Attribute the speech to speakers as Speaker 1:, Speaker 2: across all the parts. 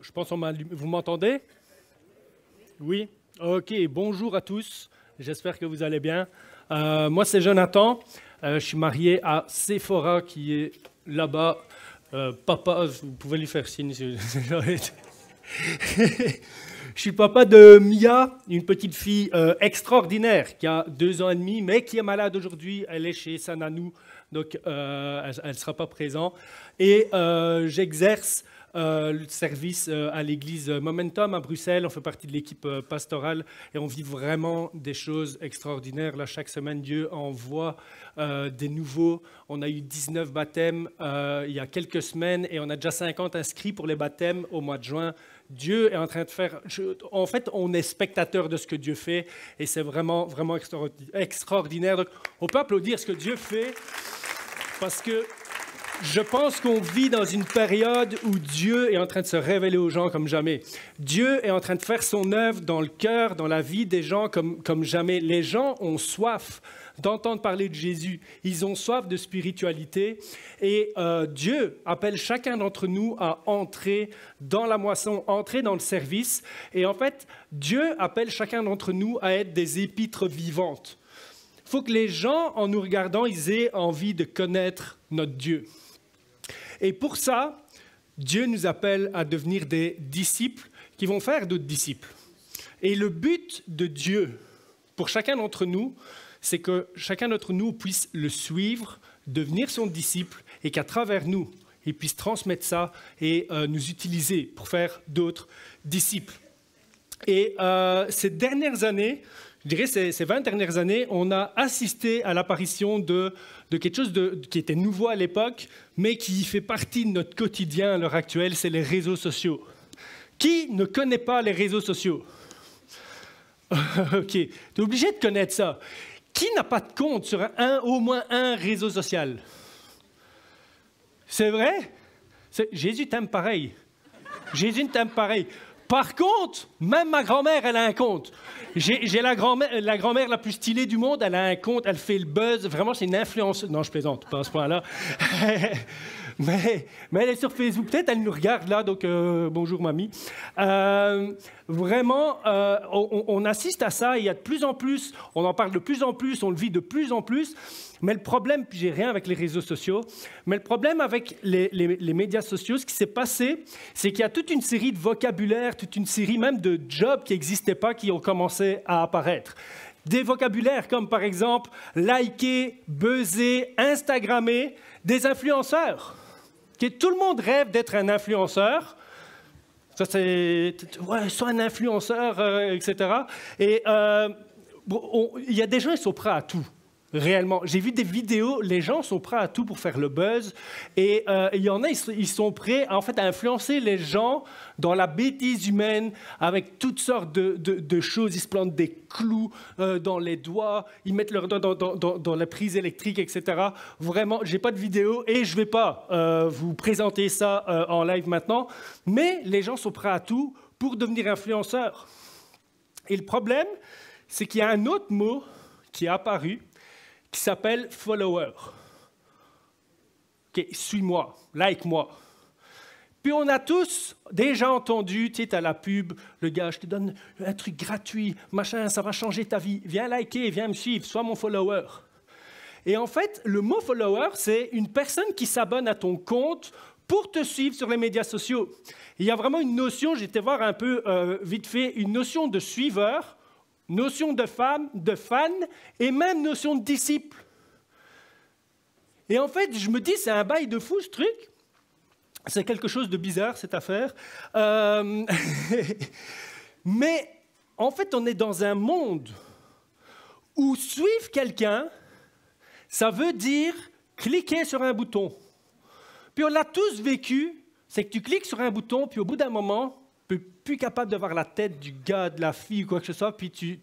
Speaker 1: Je pense vous m'entendez? Oui? Ok, bonjour à tous. J'espère que vous allez bien. Moi, c'est Jonathan. Je suis marié à Sephora qui est là-bas. Papa, vous pouvez lui faire signe. Je suis papa de Mia, une petite fille extraordinaire qui a 2 ans et demi, mais qui est malade aujourd'hui. Elle est chez Sananou, donc elle ne sera pas présente. Et j'exerce le service à l'église Momentum à Bruxelles. On fait partie de l'équipe pastorale et on vit vraiment des choses extraordinaires. Là, chaque semaine, Dieu envoie des nouveaux. On a eu 19 baptêmes il y a quelques semaines et on a déjà 50 inscrits pour les baptêmes au mois de juin. Dieu est en train de faire... En fait, on est spectateur de ce que Dieu fait et c'est vraiment, vraiment extraordinaire. Donc, on peut applaudir ce que Dieu fait parce que je pense qu'on vit dans une période où Dieu est en train de se révéler aux gens comme jamais. Dieu est en train de faire son œuvre dans le cœur, dans la vie des gens comme jamais. Les gens ont soif d'entendre parler de Jésus. Ils ont soif de spiritualité. Et Dieu appelle chacun d'entre nous à entrer dans la moisson, entrer dans le service. Et en fait, Dieu appelle chacun d'entre nous à être des épîtres vivantes. Il faut que les gens, en nous regardant, ils aient envie de connaître notre Dieu. Et pour ça, Dieu nous appelle à devenir des disciples qui vont faire d'autres disciples. Et le but de Dieu, pour chacun d'entre nous, c'est que chacun d'entre nous puisse le suivre, devenir son disciple, et qu'à travers nous, il puisse transmettre ça et nous utiliser pour faire d'autres disciples. Et ces dernières années, je dirais ces 20 dernières années, on a assisté à l'apparition de quelque chose qui était nouveau à l'époque, mais qui fait partie de notre quotidien à l'heure actuelle, c'est les réseaux sociaux. Qui ne connaît pas les réseaux sociaux? Ok, tu es obligé de connaître ça. Qui n'a pas de compte sur au moins un réseau social? C'est vrai? Jésus t'aime pareil. Jésus t'aime pareil. Par contre, même ma grand-mère, elle a un compte. J'ai la grand-mère la plus stylée du monde, elle a un compte, elle fait le buzz. Vraiment, c'est une influenceuse. Non, je plaisante, pas à ce point-là. mais elle est sur Facebook. Peut-être elle nous regarde là, donc bonjour mamie. Vraiment, on assiste à ça. Il y a de plus en plus, on en parle de plus en plus, on le vit de plus en plus. Mais le problème, puis j'ai rien avec les réseaux sociaux, mais le problème avec les médias sociaux, ce qui s'est passé, c'est qu'il y a toute une série de vocabulaire, toute une série même de jobs qui n'existaient pas, qui ont commencé à apparaître. Des vocabulaires comme par exemple liker, buzzer, instagrammer, des influenceurs. Tout le monde rêve d'être un influenceur. Ça, c'est... Ouais, sois un influenceur, etc. Et il y a des gens qui sont prêts à tout. Réellement, j'ai vu des vidéos, les gens sont prêts à tout pour faire le buzz et il y en a, ils sont prêts en fait, à influencer les gens dans la bêtise humaine avec toutes sortes de choses. Ils se plantent des clous dans les doigts, ils mettent leurs doigts dans la prise électrique, etc. Vraiment, je n'ai pas de vidéo et je ne vais pas vous présenter ça en live maintenant, mais les gens sont prêts à tout pour devenir influenceurs. Et le problème, c'est qu'il y a un autre mot qui est apparu qui s'appelle « follower ». Okay, suis-moi, like-moi. Puis on a tous déjà entendu, tu sais, à la pub, le gars, je te donne un truc gratuit, machin, ça va changer ta vie. Viens liker, viens me suivre, sois mon follower. Et en fait, le mot « follower », c'est une personne qui s'abonne à ton compte pour te suivre sur les médias sociaux. Il y a vraiment une notion, j'étais voir un peu vite fait, une notion de suiveur, notion de fan et même notion de disciple. Et en fait, je me dis, c'est un bail de fou ce truc. C'est quelque chose de bizarre cette affaire. Mais en fait, on est dans un monde où suivre quelqu'un, ça veut dire cliquer sur un bouton. Puis on l'a tous vécu, c'est que tu cliques sur un bouton, puis au bout d'un moment, plus capable de voir la tête du gars, de la fille ou quoi que ce soit, puis tu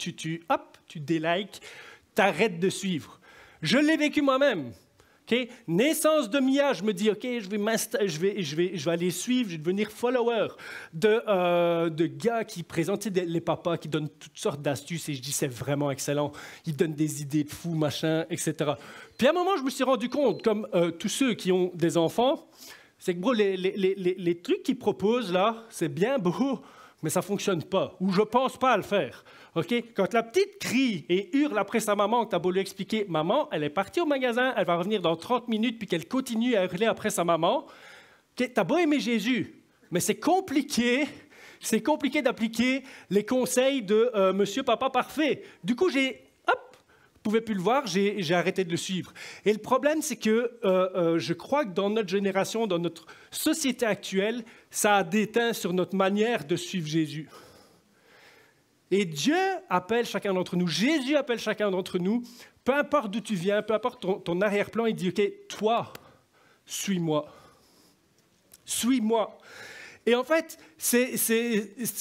Speaker 1: délikes, t'arrêtes de suivre. Je l'ai vécu moi-même. Okay? Naissance de Mia, je me dis, OK, je vais aller suivre, je vais devenir follower de gars qui présentent les papas, qui donnent toutes sortes d'astuces, et je dis, c'est vraiment excellent. Ils donnent des idées de fous, machin, etc. Puis à un moment, je me suis rendu compte, comme tous ceux qui ont des enfants, c'est que, bro, les trucs qu'ils proposent là, c'est bien beau, mais ça ne fonctionne pas, ou je ne pense pas à le faire. Okay? Quand la petite crie et hurle après sa maman, que tu as beau lui expliquer, maman, elle est partie au magasin, elle va revenir dans 30 minutes, puis qu'elle continue à hurler après sa maman, okay? Tu as beau aimer Jésus, mais c'est compliqué d'appliquer les conseils de Monsieur Papa Parfait. Du coup, vous ne pouvez plus le voir, j'ai arrêté de le suivre. Et le problème, c'est que je crois que dans notre génération, dans notre société actuelle, ça a déteint sur notre manière de suivre Jésus. Et Dieu appelle chacun d'entre nous, Jésus appelle chacun d'entre nous, peu importe d'où tu viens, peu importe ton arrière-plan, il dit, OK, toi, suis-moi. Suis-moi. Et en fait, c'est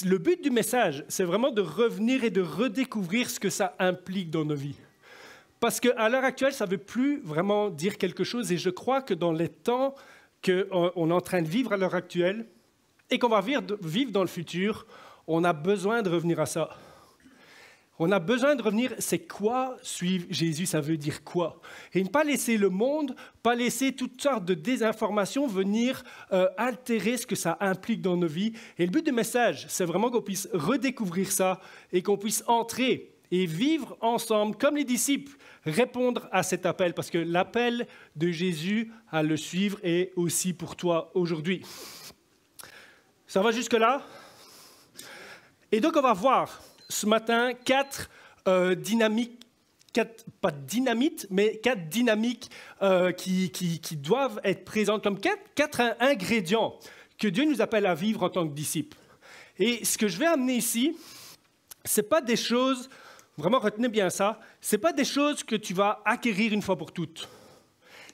Speaker 1: le but du message, c'est vraiment de revenir et de redécouvrir ce que ça implique dans nos vies. Parce qu'à l'heure actuelle, ça ne veut plus vraiment dire quelque chose. Et je crois que dans les temps qu'on est en train de vivre à l'heure actuelle et qu'on va vivre dans le futur, on a besoin de revenir à ça. On a besoin de revenir, c'est quoi suivre Jésus, ça veut dire quoi? Et ne pas laisser le monde, pas laisser toutes sortes de désinformations venir altérer ce que ça implique dans nos vies. Et le but du message, c'est vraiment qu'on puisse redécouvrir ça et qu'on puisse entrer et vivre ensemble, comme les disciples, répondre à cet appel, parce que l'appel de Jésus à le suivre est aussi pour toi aujourd'hui. Ça va jusque-là? Et donc, on va voir ce matin quatre dynamiques qui doivent être présentes comme quatre ingrédients que Dieu nous appelle à vivre en tant que disciples. Et ce que je vais amener ici, ce n'est pas des choses... Vraiment, retenez bien ça. Ce n'est pas des choses que tu vas acquérir une fois pour toutes.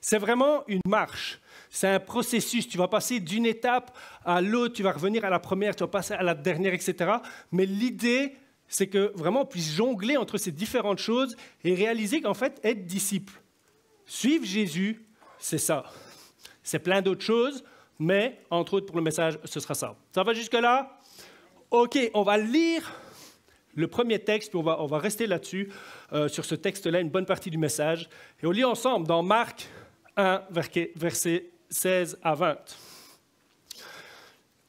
Speaker 1: C'est vraiment une marche. C'est un processus. Tu vas passer d'une étape à l'autre, tu vas revenir à la première, tu vas passer à la dernière, etc. Mais l'idée, c'est que vraiment on puisse jongler entre ces différentes choses et réaliser qu'en fait, être disciple, suivre Jésus, c'est ça. C'est plein d'autres choses, mais entre autres pour le message, ce sera ça. Ça va jusque-là? OK, on va lire le premier texte, puis on va rester là-dessus, sur ce texte-là, une bonne partie du message. Et on lit ensemble dans Marc 1, versets 16 à 20.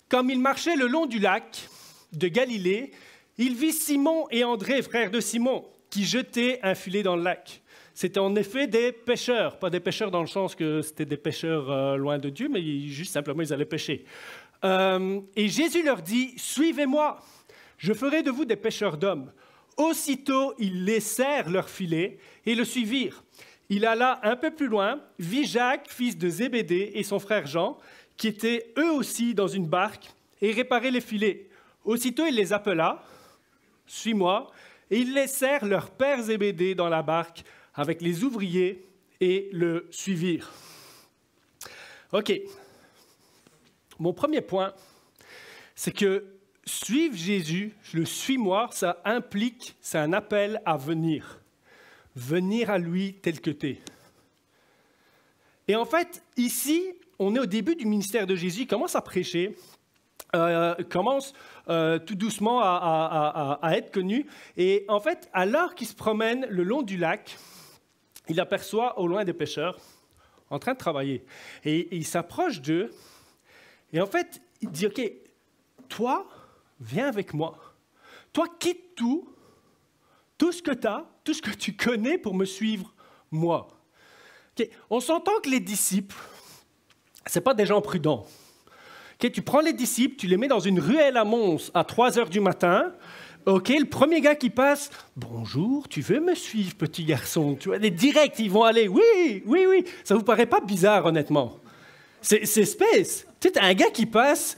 Speaker 1: Comme il marchait le long du lac de Galilée, il vit Simon et André, frères de Simon, qui jetaient un filet dans le lac. C'était en effet des pêcheurs, pas des pêcheurs dans le sens que c'était des pêcheurs loin de Dieu, mais juste simplement ils allaient pêcher. Et Jésus leur dit, « Suivez-moi ». Je ferai de vous des pêcheurs d'hommes. Aussitôt, ils laissèrent leur filet et le suivirent. Il alla un peu plus loin, vit Jacques, fils de Zébédée, et son frère Jean, qui étaient eux aussi dans une barque, et réparaient les filets. Aussitôt, il les appela, « Suis-moi », et ils laissèrent leur père Zébédée dans la barque avec les ouvriers et le suivirent. OK. Mon premier point, c'est que suivre Jésus, le suis-moi, ça implique, c'est un appel à venir. Venir à lui tel que tu es. Et en fait, ici, on est au début du ministère de Jésus, il commence à prêcher, commence tout doucement à être connu. Et en fait, alors qu'il se promène le long du lac, il aperçoit au loin des pêcheurs en train de travailler. Et il s'approche d'eux. Et en fait, il dit, OK, toi, viens avec moi. Toi, quitte tout ce que tu as, tout ce que tu connais pour me suivre, moi. Okay. On s'entend que les disciples, ce n'est pas des gens prudents. Okay. Tu prends les disciples, tu les mets dans une ruelle à Mons à 3 heures du matin. Okay. Le premier gars qui passe, « Bonjour, tu veux me suivre, petit garçon ?» Tu vois, les directs, ils vont aller, « Oui, oui, oui. » Ça ne vous paraît pas bizarre, honnêtement? C'est space. Tu sais, un gars qui passe,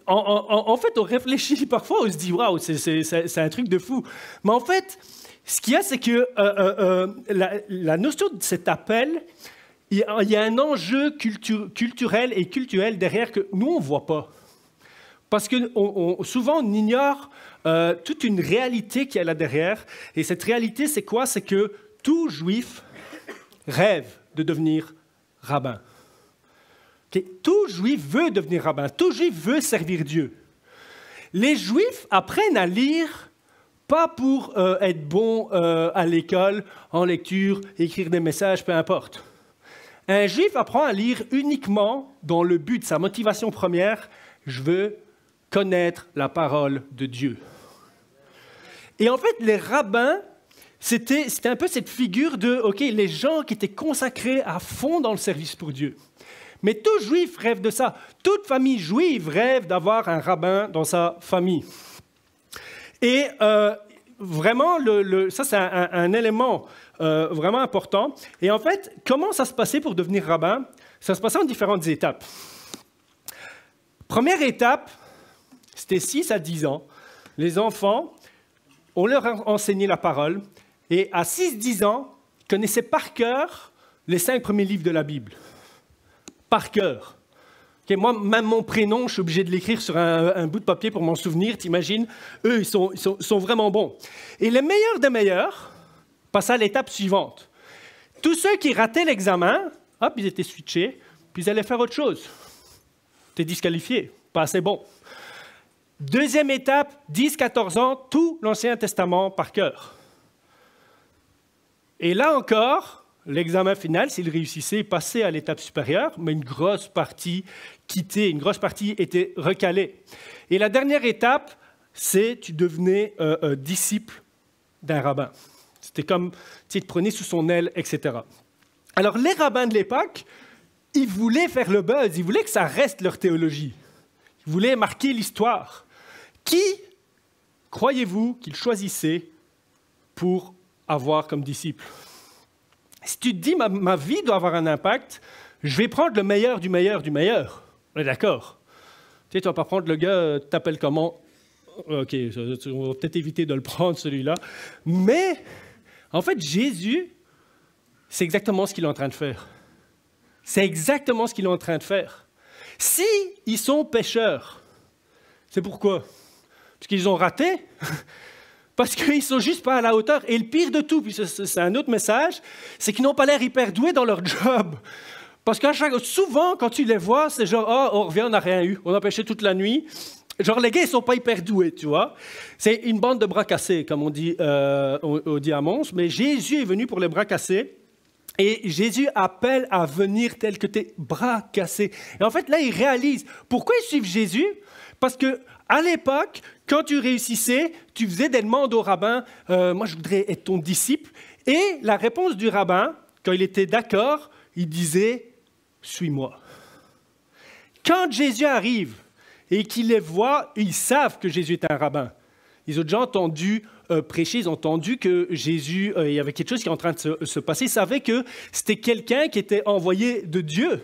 Speaker 1: en fait, on réfléchit parfois, on se dit, waouh, c'est un truc de fou. Mais en fait, ce qu'il y a, c'est que la notion de cet appel, il y a un enjeu culturel et culturel derrière que nous, on ne voit pas. Parce que souvent, on ignore toute une réalité qu'il y a là derrière. Et cette réalité, c'est quoi? C'est que tout juif rêve de devenir rabbin. Okay. Tout juif veut devenir rabbin, tout juif veut servir Dieu. Les juifs apprennent à lire, pas pour être bons à l'école, en lecture, écrire des messages, peu importe. Un juif apprend à lire uniquement dans le but, sa motivation première, je veux connaître la parole de Dieu. Et en fait, les rabbins, c'était un peu cette figure de, les gens qui étaient consacrés à fond dans le service pour Dieu. Mais tout juif rêve de ça. Toute famille juive rêve d'avoir un rabbin dans sa famille. Et vraiment, ça c'est un élément vraiment important. Et en fait, comment ça se passait pour devenir rabbin? Ça se passait en différentes étapes. Première étape, c'était 6 à 10 ans. Les enfants, on leur enseignait la parole. Et à 6-10 ans, ils connaissaient par cœur les 5 premiers livres de la Bible. Par cœur. Moi, même mon prénom, je suis obligé de l'écrire sur un bout de papier pour m'en souvenir, t'imagines? Eux, ils sont vraiment bons. Et les meilleurs des meilleurs passaient à l'étape suivante. Tous ceux qui rataient l'examen, hop, ils étaient switchés, puis ils allaient faire autre chose. T'es disqualifié, pas assez bon. Deuxième étape, 10-14 ans, tout l'Ancien Testament par cœur. Et là encore, l'examen final, s'il réussissait, passait à l'étape supérieure, mais une grosse partie quittait, une grosse partie était recalée. Et la dernière étape, c'est tu devenais disciple d'un rabbin. C'était comme, tu te prenais sous son aile, etc. Alors les rabbins de l'époque, ils voulaient faire le buzz, ils voulaient que ça reste leur théologie. Ils voulaient marquer l'histoire. Qui, croyez-vous, qu'ils choisissaient pour avoir comme disciple? Si tu te dis, ma vie doit avoir un impact, je vais prendre le meilleur du meilleur du meilleur. On est d'accord? Tu sais, tu ne vas pas prendre le gars, t'appelles comment? OK, on va peut-être éviter de le prendre, celui-là. Mais, en fait, Jésus, c'est exactement ce qu'il est en train de faire. C'est exactement ce qu'il est en train de faire. Si ils sont pécheurs, c'est pourquoi? Parce qu'ils ont raté? Parce qu'ils ne sont juste pas à la hauteur. Et le pire de tout, puis c'est un autre message, c'est qu'ils n'ont pas l'air hyper doués dans leur job. Parce que souvent, quand tu les vois, c'est genre, on revient, on n'a rien eu, on a pêché toute la nuit. Genre, les gars, ils ne sont pas hyper doués, tu vois. C'est une bande de bras cassés, comme on dit au Diamants. Mais Jésus est venu pour les bras cassés. Et Jésus appelle à venir tel que tes bras cassés. Et en fait, là, il réalise. Pourquoi ils suivent Jésus? Parce que à l'époque, quand tu réussissais, tu faisais des demandes au rabbin. Moi, je voudrais être ton disciple. Et la réponse du rabbin, quand il était d'accord, il disait, suis-moi. Quand Jésus arrive et qu'il les voit, ils savent que Jésus est un rabbin. Ils ont déjà entendu prêcher, ils ont entendu que Jésus, il y avait quelque chose qui est en train de se passer. Ils savaient que c'était quelqu'un qui était envoyé de Dieu.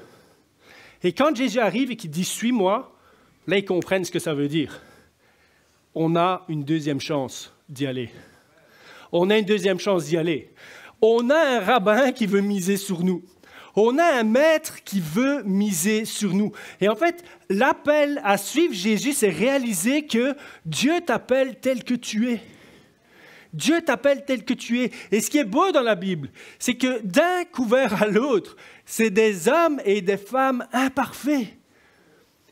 Speaker 1: Et quand Jésus arrive et qu'il dit « suis-moi », là, ils comprennent ce que ça veut dire. On a une deuxième chance d'y aller. On a une deuxième chance d'y aller. On a un rabbin qui veut miser sur nous. On a un maître qui veut miser sur nous. Et en fait, l'appel à suivre Jésus, c'est réaliser que Dieu t'appelle tel que tu es. Dieu t'appelle tel que tu es. Et ce qui est beau dans la Bible, c'est que d'un couvert à l'autre, c'est des hommes et des femmes imparfaits.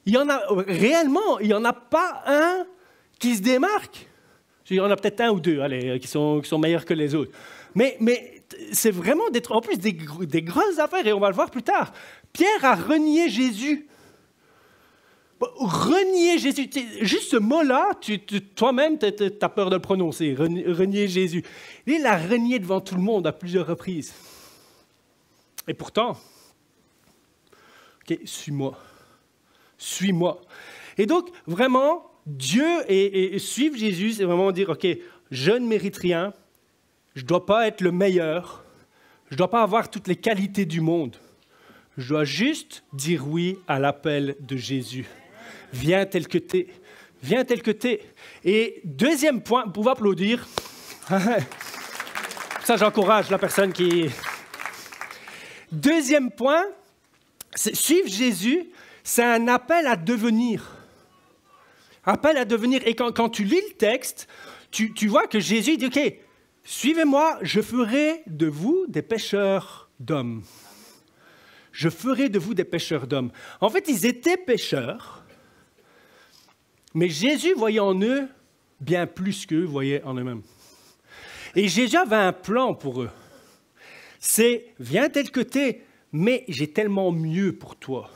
Speaker 1: Il y en a réellement, il n'y en a pas un qui se démarque. Il y en a peut-être un ou deux, allez, qui sont meilleurs que les autres. Mais c'est vraiment d'être en plus des grosses affaires, et on va le voir plus tard. Pierre a renié Jésus. Renier Jésus, juste ce mot-là, toi-même, tu as peur de le prononcer, renier Jésus. Il l'a renié devant tout le monde à plusieurs reprises. Et pourtant, OK, suis-moi. Suis-moi. Et donc, vraiment, Dieu et suivre Jésus, c'est vraiment dire, OK, je ne mérite rien, je ne dois pas être le meilleur, je ne dois pas avoir toutes les qualités du monde. Je dois juste dire oui à l'appel de Jésus. Viens tel que t'es. Viens tel que t'es. Et deuxième point, vous pouvez applaudir. Ça, j'encourage la personne qui... Deuxième point, suivre Jésus, c'est un appel à devenir. Appel à devenir. Et quand tu lis le texte, tu vois que Jésus dit, OK, suivez-moi, je ferai de vous des pêcheurs d'hommes. Je ferai de vous des pêcheurs d'hommes. En fait, ils étaient pêcheurs, mais Jésus voyait en eux bien plus qu'eux voyaient en eux-mêmes. Et Jésus avait un plan pour eux. C'est, viens tel que t'es, mais j'ai tellement mieux pour toi.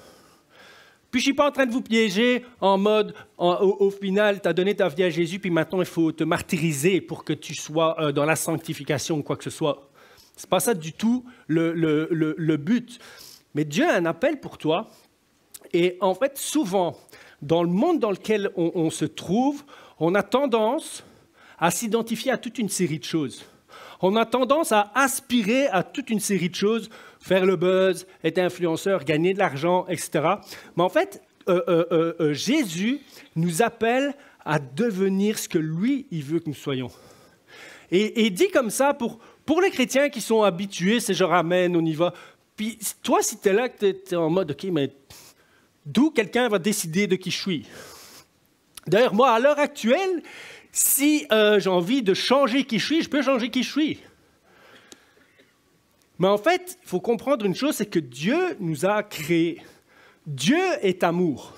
Speaker 1: Puis je ne suis pas en train de vous piéger en mode, au final, tu as donné ta vie à Jésus, puis maintenant il faut te martyriser pour que tu sois dans la sanctification ou quoi que ce soit. Ce n'est pas ça du tout le but. Mais Dieu a un appel pour toi. Et en fait, souvent, dans le monde dans lequel on se trouve, on a tendance à s'identifier à toute une série de choses. On a tendance à aspirer à toute une série de choses, faire le buzz, être influenceur, gagner de l'argent, etc. Mais en fait, Jésus nous appelle à devenir ce que lui, il veut que nous soyons. Et dit comme ça, pour les chrétiens qui sont habitués, c'est genre amen, on y va. Puis toi, si tu es là, que tu es en mode, OK, mais d'où quelqu'un va décider de qui je suis? D'ailleurs, moi, à l'heure actuelle, si j'ai envie de changer qui je suis, je peux changer qui je suis. Mais en fait, il faut comprendre une chose, c'est que Dieu nous a créés. Dieu est amour.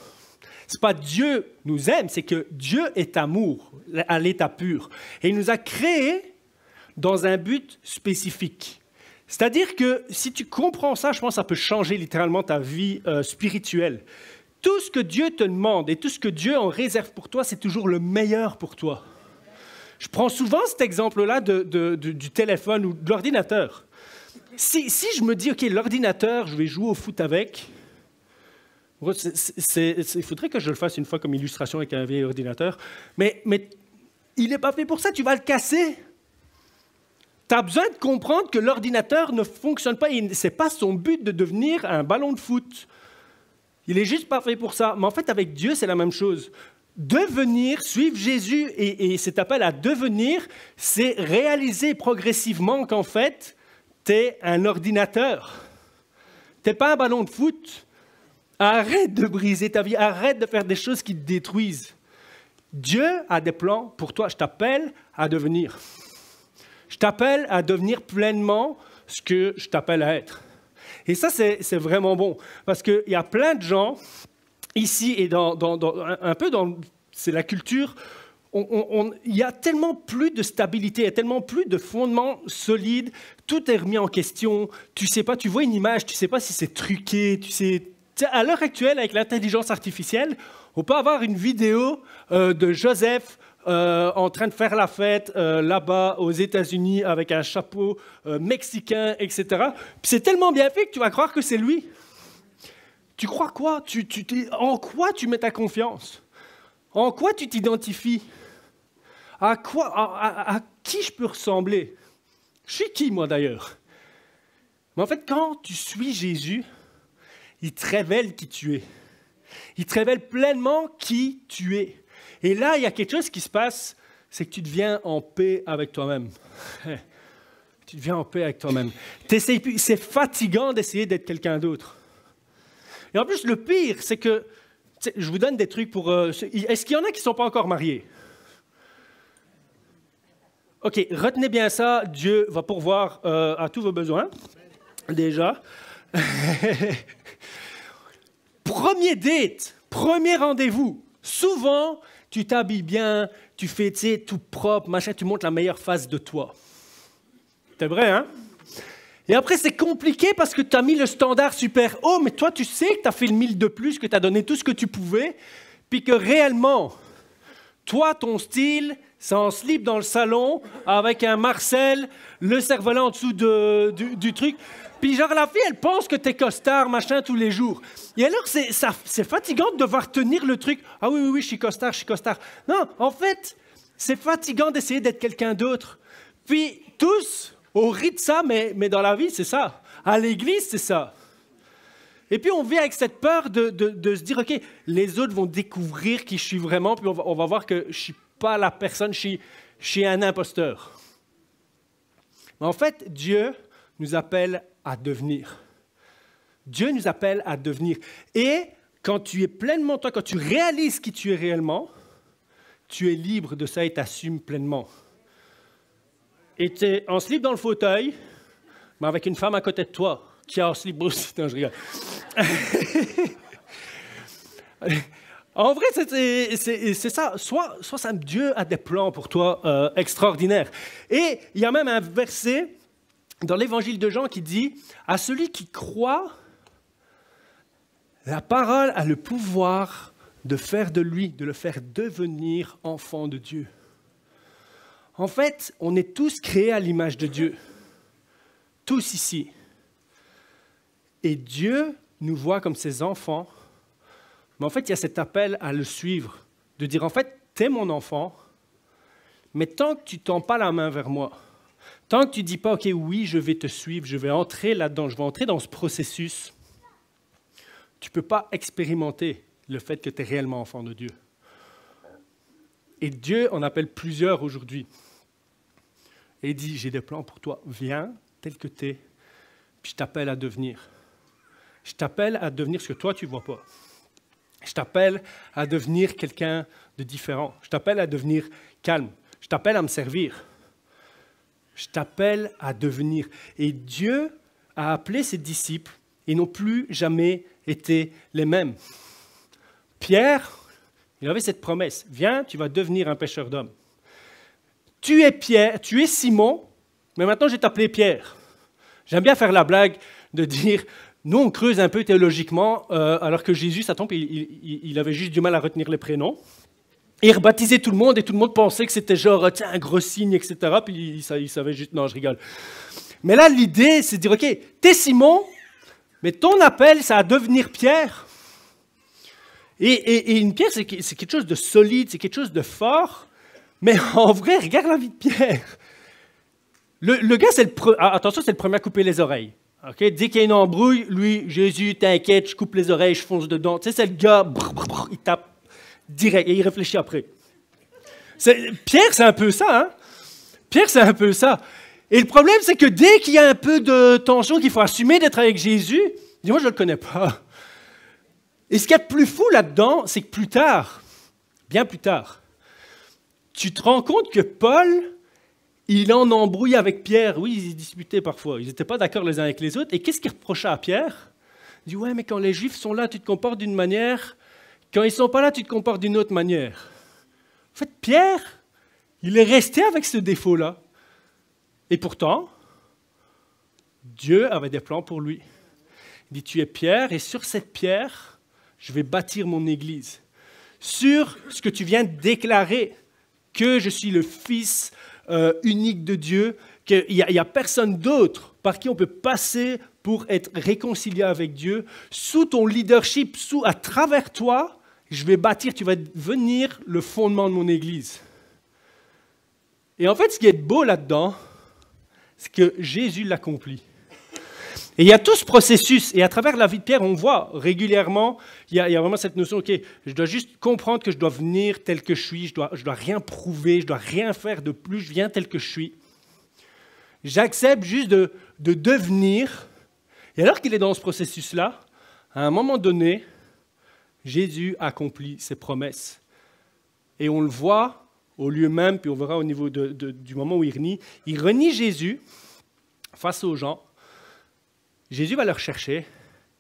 Speaker 1: Ce n'est pas Dieu nous aime, c'est que Dieu est amour à l'état pur. Et il nous a créés dans un but spécifique. C'est-à-dire que si tu comprends ça, je pense que ça peut changer littéralement ta vie spirituelle. Tout ce que Dieu te demande et tout ce que Dieu en réserve pour toi, c'est toujours le meilleur pour toi. Je prends souvent cet exemple-là du téléphone ou de l'ordinateur. Si je me dis, OK, l'ordinateur, je vais jouer au foot avec, il faudrait que je le fasse une fois comme illustration avec un vieil ordinateur, mais il n'est pas fait pour ça, tu vas le casser. Tu as besoin de comprendre que l'ordinateur ne fonctionne pas, ce n'est pas son but de devenir un ballon de foot. Il n'est juste pas fait pour ça. Mais en fait, avec Dieu, c'est la même chose. Devenir, suivre Jésus et cet appel à devenir, c'est réaliser progressivement qu'en fait, tu es un ordinateur. Tu n'es pas un ballon de foot. Arrête de briser ta vie, arrête de faire des choses qui te détruisent. Dieu a des plans pour toi. Je t'appelle à devenir. Je t'appelle à devenir pleinement ce que je t'appelle à être. Et ça, c'est vraiment bon. Parce qu'il y a plein de gens, ici et c'est la culture, il y a tellement plus de stabilité, il y a tellement plus de fondements solides, tout est remis en question. Tu sais pas, tu vois une image, tu ne sais pas si c'est truqué, à l'heure actuelle, avec l'intelligence artificielle, on peut avoir une vidéo de Joseph en train de faire la fête là-bas aux États-Unis avec un chapeau mexicain, etc. Puis c'est tellement bien fait que tu vas croire que c'est lui. Tu crois quoi? En quoi tu mets ta confiance? En quoi tu t'identifies? À qui je peux ressembler? Je suis qui, moi, d'ailleurs? Mais en fait, quand tu suis Jésus, il te révèle qui tu es. Il te révèle pleinement qui tu es. Et là, il y a quelque chose qui se passe, c'est que tu deviens en paix avec toi-même. Tu deviens en paix avec toi-même. C'est fatigant d'essayer d'être quelqu'un d'autre. Et en plus, le pire, c'est que, je vous donne des trucs pour... est-ce qu'il y en a qui ne sont pas encore mariés? OK, retenez bien ça, Dieu va pourvoir à tous vos besoins, déjà. Premier date, premier rendez-vous, souvent... Tu t'habilles bien, tu fais tout propre, machin, tu montres la meilleure face de toi. C'est vrai, hein? Et après, c'est compliqué parce que tu as mis le standard super haut, mais toi, tu sais que tu as fait le 1000 de plus, que tu as donné tout ce que tu pouvais, puis que réellement, toi, ton style, c'est en slip dans le salon, avec un Marcel, le cerf-volant en dessous du truc. Puis genre, la fille, elle pense que t'es costard, machin, tous les jours. Et alors, c'est fatigant de devoir tenir le truc. Ah oui, je suis costard. Non, en fait, c'est fatigant d'essayer d'être quelqu'un d'autre. Puis, tous, on rit de ça, mais dans la vie, c'est ça. À l'église, c'est ça. Et puis, on vit avec cette peur de se dire, OK, les autres vont découvrir qui je suis vraiment, puis on va voir que je ne suis pas la personne, je suis un imposteur. Mais en fait, Dieu nous appelle à devenir. Dieu nous appelle à devenir. Et quand tu es pleinement toi, quand tu réalises qui tu es réellement, tu es libre de ça et t'assumes pleinement. Et tu es en slip dans le fauteuil, mais avec une femme à côté de toi, qui a en slip aussi. Non, je rigole. En vrai, c'est ça. Soit Dieu a des plans pour toi extraordinaires. Et il y a même un verset dans l'évangile de Jean qui dit « À celui qui croit, la parole a le pouvoir de faire de lui, de le faire devenir enfant de Dieu. » En fait, on est tous créés à l'image de Dieu, tous ici. Et Dieu nous voit comme ses enfants, mais en fait, il y a cet appel à le suivre, de dire, en fait, t'es mon enfant, mais tant que tu ne tends pas la main vers moi, tant que tu ne dis pas, ok, oui, je vais te suivre, je vais entrer là-dedans, je vais entrer dans ce processus, tu ne peux pas expérimenter le fait que tu es réellement enfant de Dieu. Et Dieu en appelle plusieurs aujourd'hui. Et il dit, j'ai des plans pour toi, viens tel que tu es, puis je t'appelle à devenir. Je t'appelle à devenir ce que toi, tu ne vois pas. Je t'appelle à devenir quelqu'un de différent. Je t'appelle à devenir calme. Je t'appelle à me servir. Je t'appelle à devenir. Et Dieu a appelé ses disciples et n'ont plus jamais été les mêmes. Pierre, il avait cette promesse. Viens, tu vas devenir un pêcheur d'hommes. Tu es Pierre, tu es Simon, mais maintenant je vais t'appeler Pierre. J'aime bien faire la blague de dire, nous on creuse un peu théologiquement, alors que Jésus, ça tombe, il avait juste du mal à retenir les prénoms. Et il rebaptisait tout le monde, et tout le monde pensait que c'était genre, tiens, un gros signe, etc. Puis il savait juste, non, je rigole. Mais là, l'idée, c'est de dire, ok, t'es Simon, mais ton appel, c'est à devenir Pierre. Et une pierre, c'est quelque chose de solide, c'est quelque chose de fort. Mais en vrai, regarde la vie de Pierre. Le gars, attention, c'est le premier à couper les oreilles. Okay? Dès qu'il y a une embrouille, lui, Jésus, t'inquiète, je coupe les oreilles, je fonce dedans. Tu sais, c'est le gars, il tape direct et il réfléchit après. Pierre, c'est un peu ça. Hein? Pierre, c'est un peu ça. Et le problème, c'est que dès qu'il y a un peu de tension, qu'il faut assumer d'être avec Jésus, dis-moi, je ne le connais pas. Et ce qu'il y a de plus fou là-dedans, c'est que plus tard, bien plus tard, tu te rends compte que Paul, il en embrouille avec Pierre. Oui, ils disputaient parfois. Ils n'étaient pas d'accord les uns avec les autres. Et qu'est-ce qu'il reprochait à Pierre? Il dit, ouais, mais quand les Juifs sont là, tu te comportes d'une manière. Quand ils ne sont pas là, tu te comportes d'une autre manière. En fait, Pierre, il est resté avec ce défaut-là. Et pourtant, Dieu avait des plans pour lui. Il dit, tu es Pierre, et sur cette pierre, je vais bâtir mon église. Sur ce que tu viens de déclarer, que je suis le Fils unique de Dieu, qu'il n'y a personne d'autre par qui on peut passer pour être réconcilié avec Dieu. Sous ton leadership, à travers toi, je vais bâtir, tu vas devenir le fondement de mon Église. Et en fait, ce qui est beau là-dedans, c'est que Jésus l'accomplit. Et il y a tout ce processus, et à travers la vie de Pierre, on voit régulièrement, il y a vraiment cette notion, ok, je dois juste comprendre que je dois venir tel que je suis, je dois rien prouver, je dois rien faire de plus, je viens tel que je suis. J'accepte juste de devenir, et alors qu'il est dans ce processus-là, à un moment donné, Jésus accomplit ses promesses. Et on le voit au lieu même, puis on verra au niveau du moment où il renie Jésus face aux gens. Jésus va le chercher,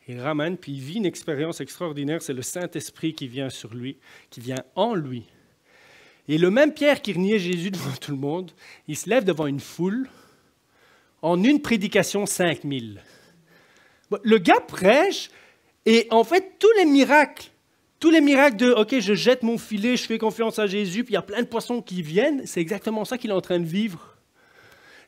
Speaker 1: il le ramène, puis il vit une expérience extraordinaire. C'est le Saint-Esprit qui vient sur lui, qui vient en lui. Et le même Pierre qui reniait Jésus devant tout le monde, il se lève devant une foule, en une prédication, 5000. Le gars prêche, et en fait, tous les miracles de « ok, je jette mon filet, je fais confiance à Jésus, puis il y a plein de poissons qui viennent », c'est exactement ça qu'il est en train de vivre.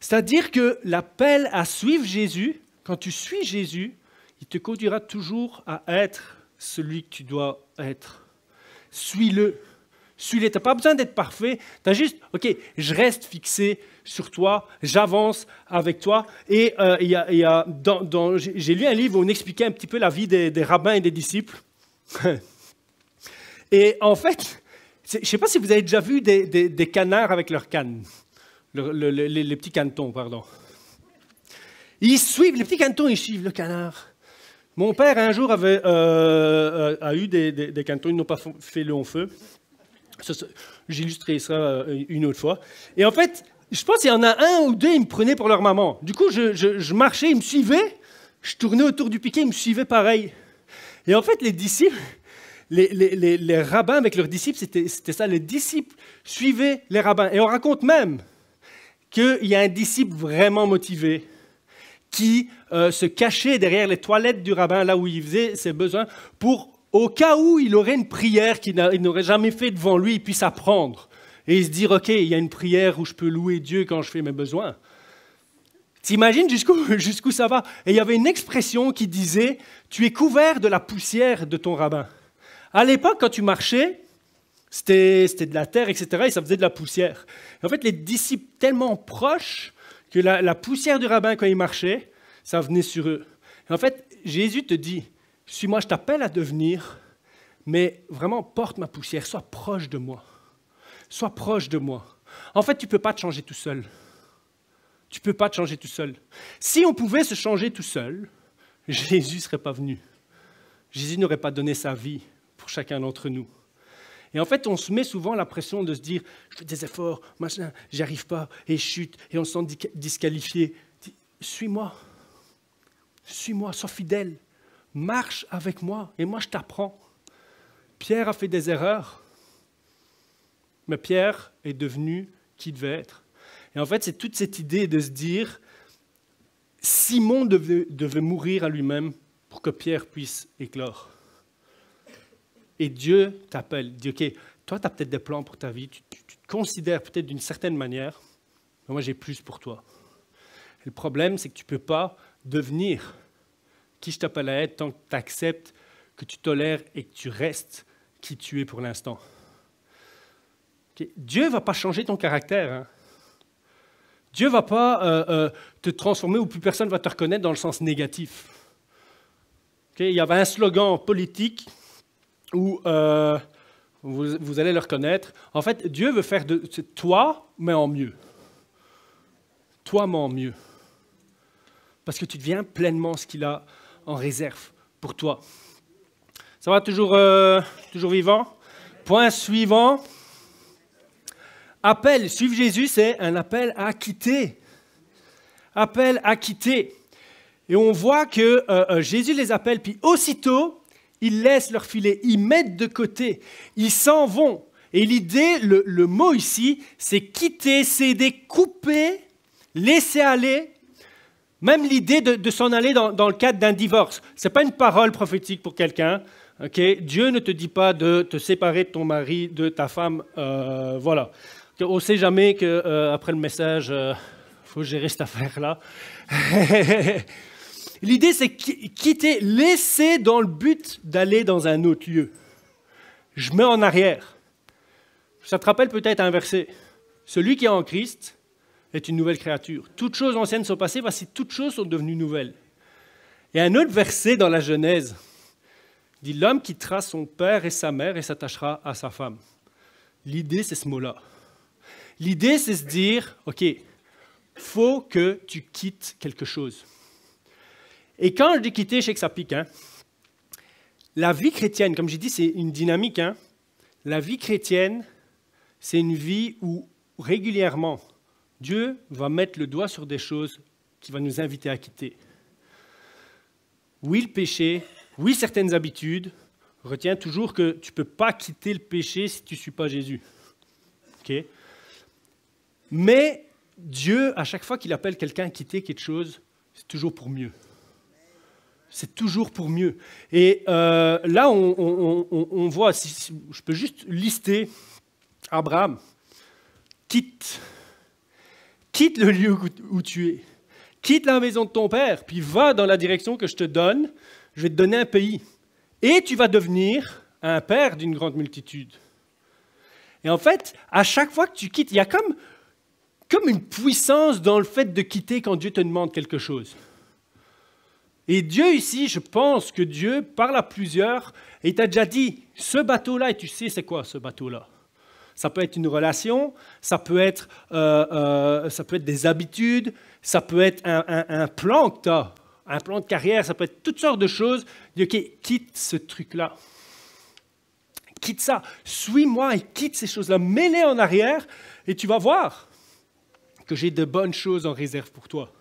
Speaker 1: C'est-à-dire que l'appel à suivre Jésus, quand tu suis Jésus, il te conduira toujours à être celui que tu dois être. Suis-le. Suis-le. Tu n'as pas besoin d'être parfait. Tu as juste, ok, je reste fixé sur toi, j'avance avec toi. Et j'ai lu un livre où on expliquait un petit peu la vie des rabbins et des disciples. Et en fait, je ne sais pas si vous avez déjà vu des canards avec leurs cannes. Les petits canetons, pardon. Ils suivent, les petits canetons, ils suivent le canard. Mon père, un jour, a eu des canetons, ils n'ont pas fait long feu. J'illustrerai ça une autre fois. Et en fait, je pense qu'il y en a un ou deux, ils me prenaient pour leur maman. Du coup, je marchais, ils me suivaient. Je tournais autour du piquet, ils me suivaient pareil. Et en fait, les disciples, les rabbins avec leurs disciples, c'était ça. Les disciples suivaient les rabbins. Et on raconte même qu'il y a un disciple vraiment motivé qui se cachait derrière les toilettes du rabbin, là où il faisait ses besoins, pour, au cas où il aurait une prière qu'il n'aurait jamais fait devant lui, il puisse apprendre. Et se dire, OK, il y a une prière où je peux louer Dieu quand je fais mes besoins. T'imagines jusqu'où ça va? Et il y avait une expression qui disait, tu es couvert de la poussière de ton rabbin. À l'époque, quand tu marchais, c'était de la terre, etc., et ça faisait de la poussière. Et en fait, les disciples tellement proches que la poussière du rabbin, quand il marchait, ça venait sur eux. Et en fait, Jésus te dit, suis-moi, je t'appelle à devenir, mais vraiment, porte ma poussière, sois proche de moi. Sois proche de moi. En fait, tu ne peux pas te changer tout seul. Tu ne peux pas te changer tout seul. Si on pouvait se changer tout seul, Jésus ne serait pas venu. Jésus n'aurait pas donné sa vie pour chacun d'entre nous. Et en fait, on se met souvent la pression de se dire « je fais des efforts, machin, j'y arrive pas, et je chute, et on se sent disqualifié. » Suis-moi, sois fidèle, marche avec moi, et moi je t'apprends. Pierre a fait des erreurs, mais Pierre est devenu qui il devait être. Et en fait, c'est toute cette idée de se dire Simon devait mourir à lui-même pour que Pierre puisse éclore. Et Dieu t'appelle, dit, OK, toi, tu as peut-être des plans pour ta vie, tu te considères peut-être d'une certaine manière, mais moi, j'ai plus pour toi. Et le problème, c'est que tu ne peux pas devenir qui je t'appelle à être tant que tu acceptes, que tu tolères et que tu restes qui tu es pour l'instant. Okay? Dieu ne va pas changer ton caractère. Hein. Dieu ne va pas te transformer où plus personne ne va te reconnaître dans le sens négatif. Okay? Il y avait un slogan politique où vous allez le reconnaître. En fait, Dieu veut faire de toi, mais en mieux. Toi, mais en mieux. Parce que tu deviens pleinement ce qu'il a en réserve pour toi. Ça va toujours vivant? Point suivant. Appel, suivre Jésus, c'est un appel à quitter. Appel à quitter. Et on voit que Jésus les appelle, puis aussitôt, ils laissent leur filet, ils mettent de côté, ils s'en vont. Et l'idée, le mot ici, c'est quitter, céder, couper, laisser aller. Même l'idée de s'en aller dans le cadre d'un divorce. Ce n'est pas une parole prophétique pour quelqu'un. Okay? Dieu ne te dit pas de te séparer de ton mari, de ta femme. Voilà. On ne sait jamais qu'après le message, il faut gérer cette affaire-là. L'idée, c'est quitter, laisser dans le but d'aller dans un autre lieu. Je mets en arrière. Ça te rappelle peut-être un verset. Celui qui est en Christ est une nouvelle créature. Toutes choses anciennes sont passées, voici toutes choses sont devenues nouvelles. Et un autre verset dans la Genèse dit « L'homme quittera son père et sa mère et s'attachera à sa femme ». L'idée, c'est ce mot-là. L'idée, c'est se dire, OK, faut que tu quittes quelque chose. Et quand je dis quitter, je sais que ça pique. Hein? La vie chrétienne, comme j'ai dit, c'est une dynamique. Hein? La vie chrétienne, c'est une vie où régulièrement, Dieu va mettre le doigt sur des choses qu'il va nous inviter à quitter. Oui, le péché, oui, certaines habitudes. Retiens toujours que tu ne peux pas quitter le péché si tu ne suis pas Jésus. Okay? Mais Dieu, à chaque fois qu'il appelle quelqu'un à quitter quelque chose, c'est toujours pour mieux. C'est toujours pour mieux. Et là, on voit, si je peux juste lister Abraham. Quitte le lieu où tu es. Quitte la maison de ton père, puis va dans la direction que je te donne. Je vais te donner un pays. Et tu vas devenir un père d'une grande multitude. Et en fait, à chaque fois que tu quittes, il y a comme une puissance dans le fait de quitter quand Dieu te demande quelque chose. Et Dieu ici, je pense que Dieu parle à plusieurs, et il t'a déjà dit, ce bateau-là, et tu sais c'est quoi ce bateau-là? Ça peut être une relation, ça peut être des habitudes, ça peut être un plan que tu as, un plan de carrière, ça peut être toutes sortes de choses. Dis, OK, quitte ce truc-là. Quitte ça, suis-moi et quitte ces choses-là. Mets-les en arrière et tu vas voir que j'ai de bonnes choses en réserve pour toi.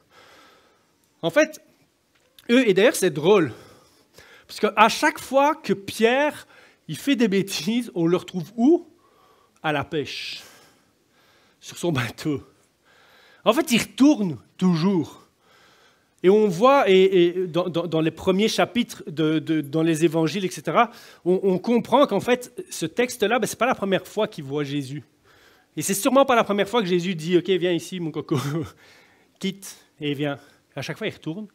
Speaker 1: En fait, et d'ailleurs c'est drôle, parce qu'à chaque fois que Pierre il fait des bêtises, on le retrouve où? À la pêche, sur son bateau. En fait, il retourne toujours. Et on voit, dans les premiers chapitres, dans les évangiles, etc., on comprend qu'en fait, ce texte-là, ce n'est pas la première fois qu'il voit Jésus. Et c'est sûrement pas la première fois que Jésus dit « Ok, viens ici, mon coco, quitte et viens ». À chaque fois, il retourne.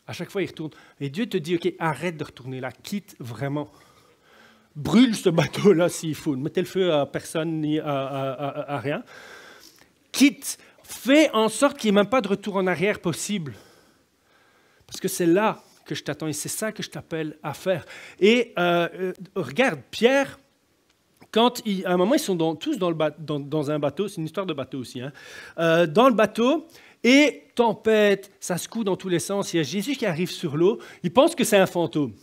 Speaker 1: À chaque fois, il retourne. Et Dieu te dit « Ok, arrête de retourner là, quitte vraiment. Brûle ce bateau-là s'il faut. Ne mettez le feu à personne ni à rien. Quitte. Fais en sorte qu'il n'y ait même pas de retour en arrière possible. Parce que c'est là que je t'attends et c'est ça que je t'appelle à faire. Et regarde, Pierre, à un moment, ils sont tous dans un bateau, c'est une histoire de bateau aussi, hein, dans le bateau, et tempête, ça secoue dans tous les sens, il y a Jésus qui arrive sur l'eau, il pense que c'est un fantôme.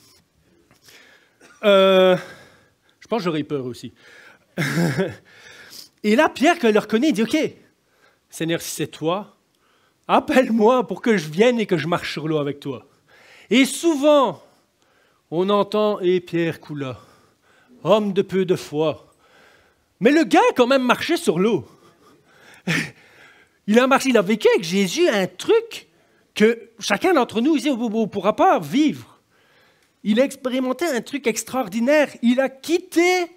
Speaker 1: Je pense que j'aurais eu peur aussi. Et là, Pierre, quand il le reconnaît, il dit « Ok, Seigneur, si c'est toi, appelle-moi pour que je vienne et que je marche sur l'eau avec toi. » Et souvent, on entend « Et Pierre coula, homme de peu de foi. » Mais le gars a quand même marché sur l'eau. Il a vécu avec Jésus un truc que chacun d'entre nous ici, on ne pourra pas vivre. Il a expérimenté un truc extraordinaire. Il a quitté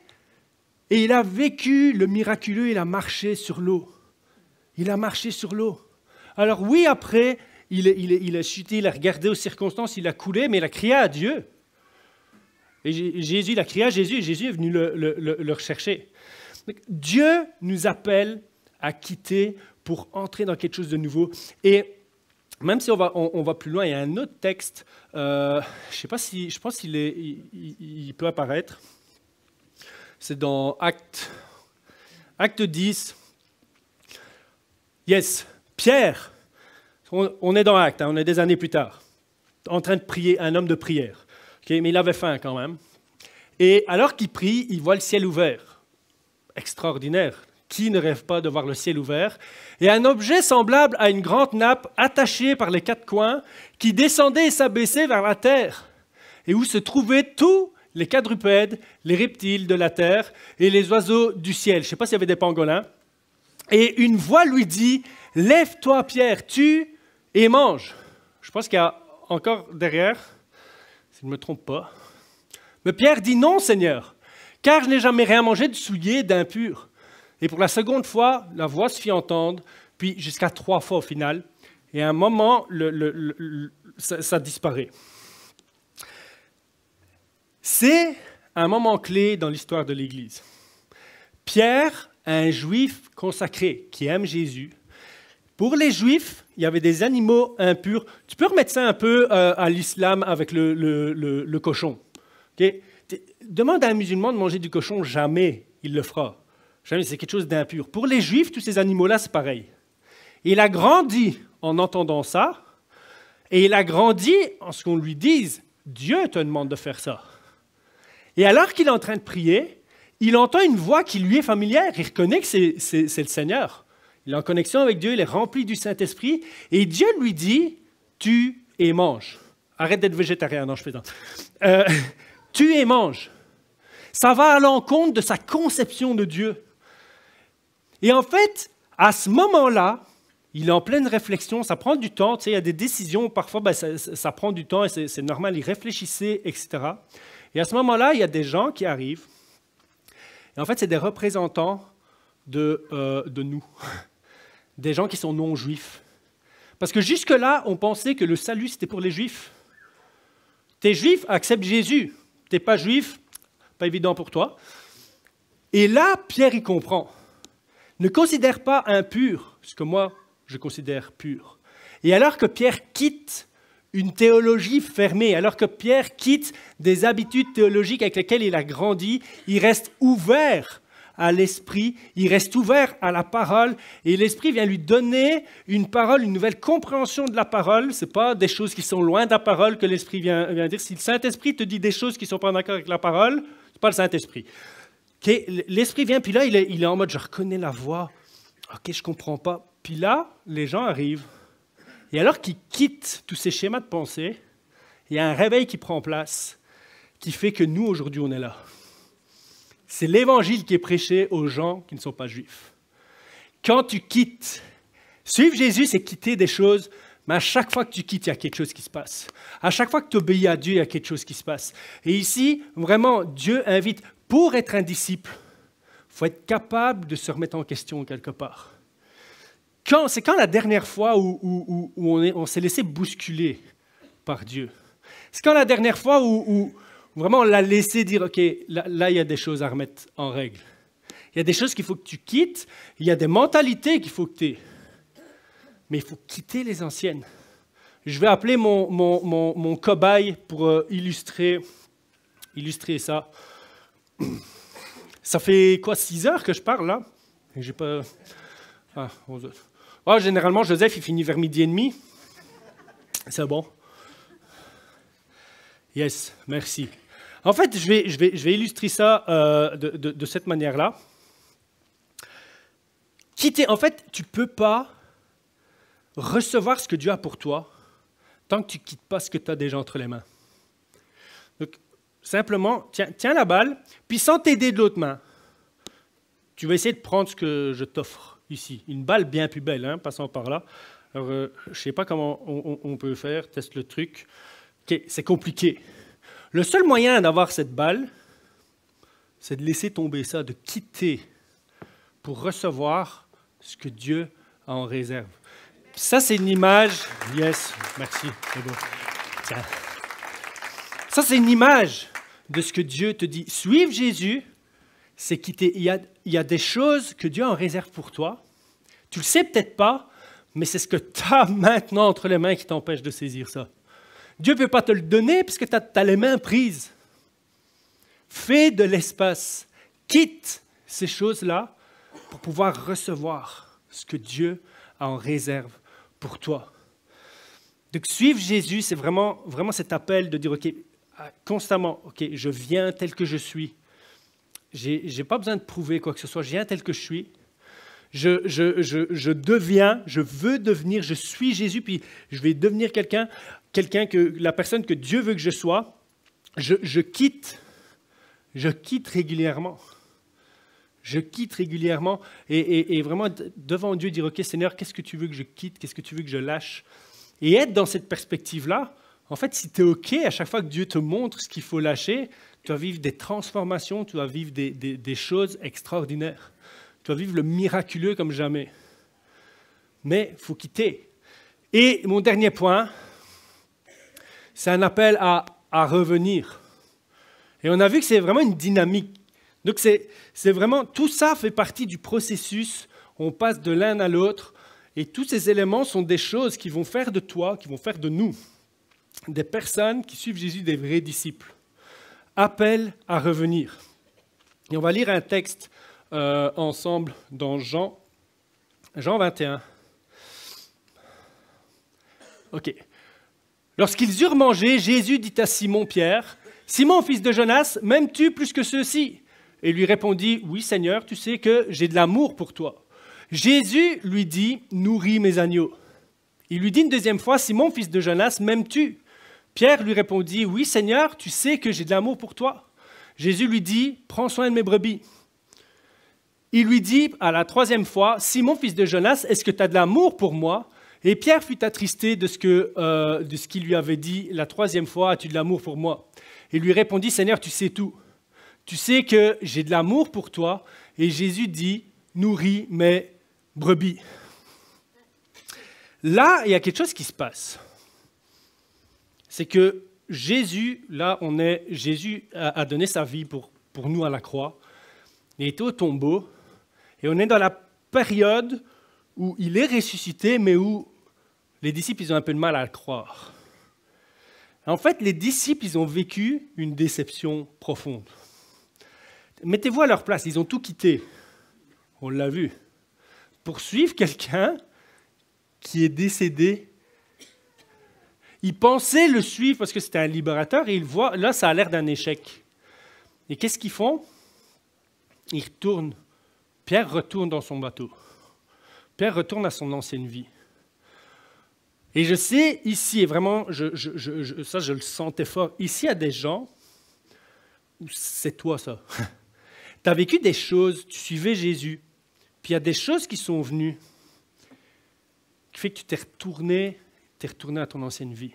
Speaker 1: et il a vécu le miraculeux, il a marché sur l'eau. Il a marché sur l'eau. Alors oui, après, il a chuté, il a regardé aux circonstances, il a coulé, mais il a crié à Dieu. Et Jésus, il a crié à Jésus, et Jésus est venu le rechercher. Donc, Dieu nous appelle à quitter pour entrer dans quelque chose de nouveau. Et même si on va plus loin, il y a un autre texte, je pense qu'il peut apparaître. C'est dans Acte 10. Yes, Pierre, on est dans Acte, hein, on est des années plus tard, en train de prier, un homme de prière. Okay, mais il avait faim quand même. Et alors qu'il prie, il voit le ciel ouvert. Extraordinaire. Qui ne rêve pas de voir le ciel ouvert? Et un objet semblable à une grande nappe attachée par les quatre coins qui descendait et s'abaissait vers la terre et où se trouvaient tous les quadrupèdes, les reptiles de la terre et les oiseaux du ciel. Je ne sais pas s'il y avait des pangolins. Et une voix lui dit « Lève-toi, Pierre, tue et mange. » Je pense qu'il y a encore derrière, si je ne me trompe pas. Mais Pierre dit « Non, Seigneur, car je n'ai jamais rien mangé de souillé, d'impur. » Et pour la seconde fois, la voix se fit entendre, puis jusqu'à 3 fois au final. Et à un moment, ça disparaît. C'est un moment clé dans l'histoire de l'Église. Pierre, un juif consacré qui aime Jésus. Pour les juifs, il y avait des animaux impurs. Tu peux remettre ça un peu à l'islam avec le cochon. Okay? Demande à un musulman de manger du cochon, jamais il le fera. Jamais, c'est quelque chose d'impur. Pour les juifs, tous ces animaux-là, c'est pareil. Et il a grandi en entendant ça, et il a grandi en ce qu'on lui dise, Dieu te demande de faire ça. Et alors qu'il est en train de prier, il entend une voix qui lui est familière, il reconnaît que c'est le Seigneur. Il est en connexion avec Dieu, il est rempli du Saint-Esprit, et Dieu lui dit, tue et mange. Arrête d'être végétarien, non, je plaisante. Tue et mange. Ça va à l'encontre de sa conception de Dieu. Et en fait, à ce moment-là, il est en pleine réflexion, ça prend du temps, tu sais, il y a des décisions, parfois ça prend du temps et c'est normal, il réfléchissait, etc. Et à ce moment-là, il y a des gens qui arrivent, et en fait, c'est des représentants de nous, des gens qui sont non-juifs. Parce que jusque-là, on pensait que le salut, c'était pour les juifs. T'es juif, accepte Jésus. T'es pas juif, pas évident pour toi. Et là, Pierre y comprend. Ne considère pas impur ce que moi, je considère pur. Et alors que Pierre quitte une théologie fermée, alors que Pierre quitte des habitudes théologiques avec lesquelles il a grandi, il reste ouvert à l'Esprit, il reste ouvert à la parole, et l'Esprit vient lui donner une parole, une nouvelle compréhension de la parole. Ce n'est pas des choses qui sont loin de la parole que l'Esprit vient dire. Si le Saint-Esprit te dit des choses qui ne sont pas en accord avec la parole, ce n'est pas le Saint-Esprit. Okay, l'Esprit vient, puis là, il est en mode, je reconnais la voix. Ok, je ne comprends pas. Puis là, les gens arrivent. Et alors qu'ils quittent tous ces schémas de pensée, il y a un réveil qui prend place, qui fait que nous, aujourd'hui, on est là. C'est l'Évangile qui est prêché aux gens qui ne sont pas juifs. Quand tu quittes, suivre Jésus, c'est quitter des choses Mais à chaque fois que tu quittes, il y a quelque chose qui se passe. À chaque fois que tu obéis à Dieu, il y a quelque chose qui se passe. Et ici, vraiment, Dieu invite, pour être un disciple, il faut être capable de se remettre en question quelque part. C'est quand la dernière fois où on s'est laissé bousculer par Dieu? C'est quand la dernière fois où vraiment on l'a laissé dire, OK, là, il y a des choses à remettre en règle. Il y a des choses qu'il faut que tu quittes, il y a des mentalités qu'il faut que tu aies. Mais il faut quitter les anciennes. Je vais appeler mon cobaye pour illustrer ça. Ça fait quoi, 6 heures que je parle là? J'ai pas... 11 heures. Oh, généralement, Joseph, il finit vers 12h30. C'est bon. Yes, merci. En fait, je vais illustrer ça de cette manière-là. Quitter, en fait, tu ne peux pas recevoir ce que Dieu a pour toi tant que tu ne quittes pas ce que tu as déjà entre les mains. Donc, simplement, tiens la balle, puis sans t'aider de l'autre main, tu vas essayer de prendre ce que je t'offre ici. Une balle bien plus belle, hein, passant par là. Alors, je ne sais pas comment on peut faire, teste le truc. Okay, c'est compliqué. Le seul moyen d'avoir cette balle, c'est de laisser tomber ça, de quitter pour recevoir ce que Dieu a en réserve. Ça, c'est une image. Yes, merci. C'est bon. Tiens. Ça, c'est une image de ce que Dieu te dit. Suivre Jésus, c'est quitter. Il y a des choses que Dieu a en réserve pour toi. Tu ne le sais peut-être pas, mais c'est ce que tu as maintenant entre les mains qui t'empêche de saisir ça. Dieu ne peut pas te le donner puisque tu as les mains prises. Fais de l'espace. Quitte ces choses-là pour pouvoir recevoir ce que Dieu a en réserve pour toi. Donc, suivre Jésus, c'est vraiment cet appel de dire, OK, constamment, OK, je viens tel que je suis. Je n'ai pas besoin de prouver quoi que ce soit, je viens tel que je suis. Je deviens, je veux devenir, je suis Jésus, puis je vais devenir quelqu'un la personne que Dieu veut que je sois. Je quitte régulièrement. Je quitte régulièrement et vraiment devant Dieu dire, OK Seigneur, qu'est-ce que tu veux que je quitte, qu'est-ce que tu veux que je lâche? Et être dans cette perspective-là, en fait, si tu es OK, à chaque fois que Dieu te montre ce qu'il faut lâcher, tu vas vivre des transformations, tu vas vivre des choses extraordinaires. Tu vas vivre le miraculeux comme jamais. Mais il faut quitter. Et mon dernier point, c'est un appel à revenir. Et on a vu que c'est vraiment une dynamique. Donc c'est vraiment, tout ça fait partie du processus. On passe de l'un à l'autre. Et tous ces éléments sont des choses qui vont faire de toi, qui vont faire de nous, des personnes qui suivent Jésus, des vrais disciples. Appel à revenir. Et on va lire un texte ensemble dans Jean 21. OK. Lorsqu'ils eurent mangé, Jésus dit à Simon-Pierre, « Simon, fils de Jonas, m'aimes-tu plus que ceux-ci » Et lui répondit, « Oui, Seigneur, tu sais que j'ai de l'amour pour toi. » Jésus lui dit, « Nourris mes agneaux. » Il lui dit une deuxième fois, « Simon, fils de Jonas, m'aimes-tu » Pierre lui répondit, « Oui, Seigneur, tu sais que j'ai de l'amour pour toi. » Jésus lui dit, « Prends soin de mes brebis. » Il lui dit à la troisième fois, « Simon, fils de Jonas, est-ce que tu as de l'amour pour moi ?» Et Pierre fut attristé de ce qu'il lui avait dit la troisième fois, « As-tu de l'amour pour moi ?» Il lui répondit, « Seigneur, tu sais tout. Tu sais que j'ai de l'amour pour toi. » Et Jésus dit, « Nourris mes brebis. » Là, il y a quelque chose qui se passe. C'est que Jésus a donné sa vie pour nous à la croix. Il était au tombeau. Et on est dans la période où il est ressuscité, mais où les disciples ils ont un peu de mal à le croire. En fait, les disciples, ils ont vécu une déception profonde. Mettez-vous à leur place, ils ont tout quitté. On l'a vu. Pour suivre quelqu'un qui est décédé. Ils pensaient le suivre parce que c'était un libérateur et ils voient, là, ça a l'air d'un échec. Et qu'est-ce qu'ils font? Ils retournent. Pierre retourne dans son bateau. Pierre retourne à son ancienne vie. Et je sais, ici, et vraiment, ça je le sentais fort, ici, il y a des gens, c'est toi ça. Tu as vécu des choses, tu suivais Jésus, puis il y a des choses qui sont venues, qui fait que tu t'es retourné, tu es retourné à ton ancienne vie.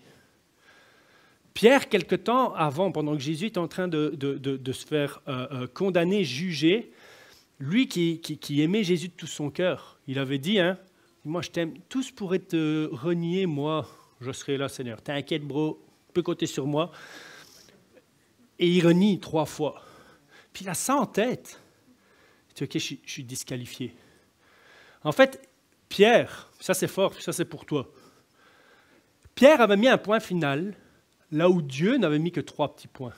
Speaker 1: Pierre, quelque temps avant, pendant que Jésus était en train de se faire condamner, juger, lui qui aimait Jésus de tout son cœur, il avait dit, hein, moi je t'aime, tous pourraient te renier, moi je serai là Seigneur, t'inquiète bro, tu peux compter sur moi. Et il renie 3 fois. Puis il a ça en tête. Il dit, ok, je suis disqualifié. En fait, Pierre, ça c'est fort, ça c'est pour toi. Pierre avait mis un point final, là où Dieu n'avait mis que 3 petits points.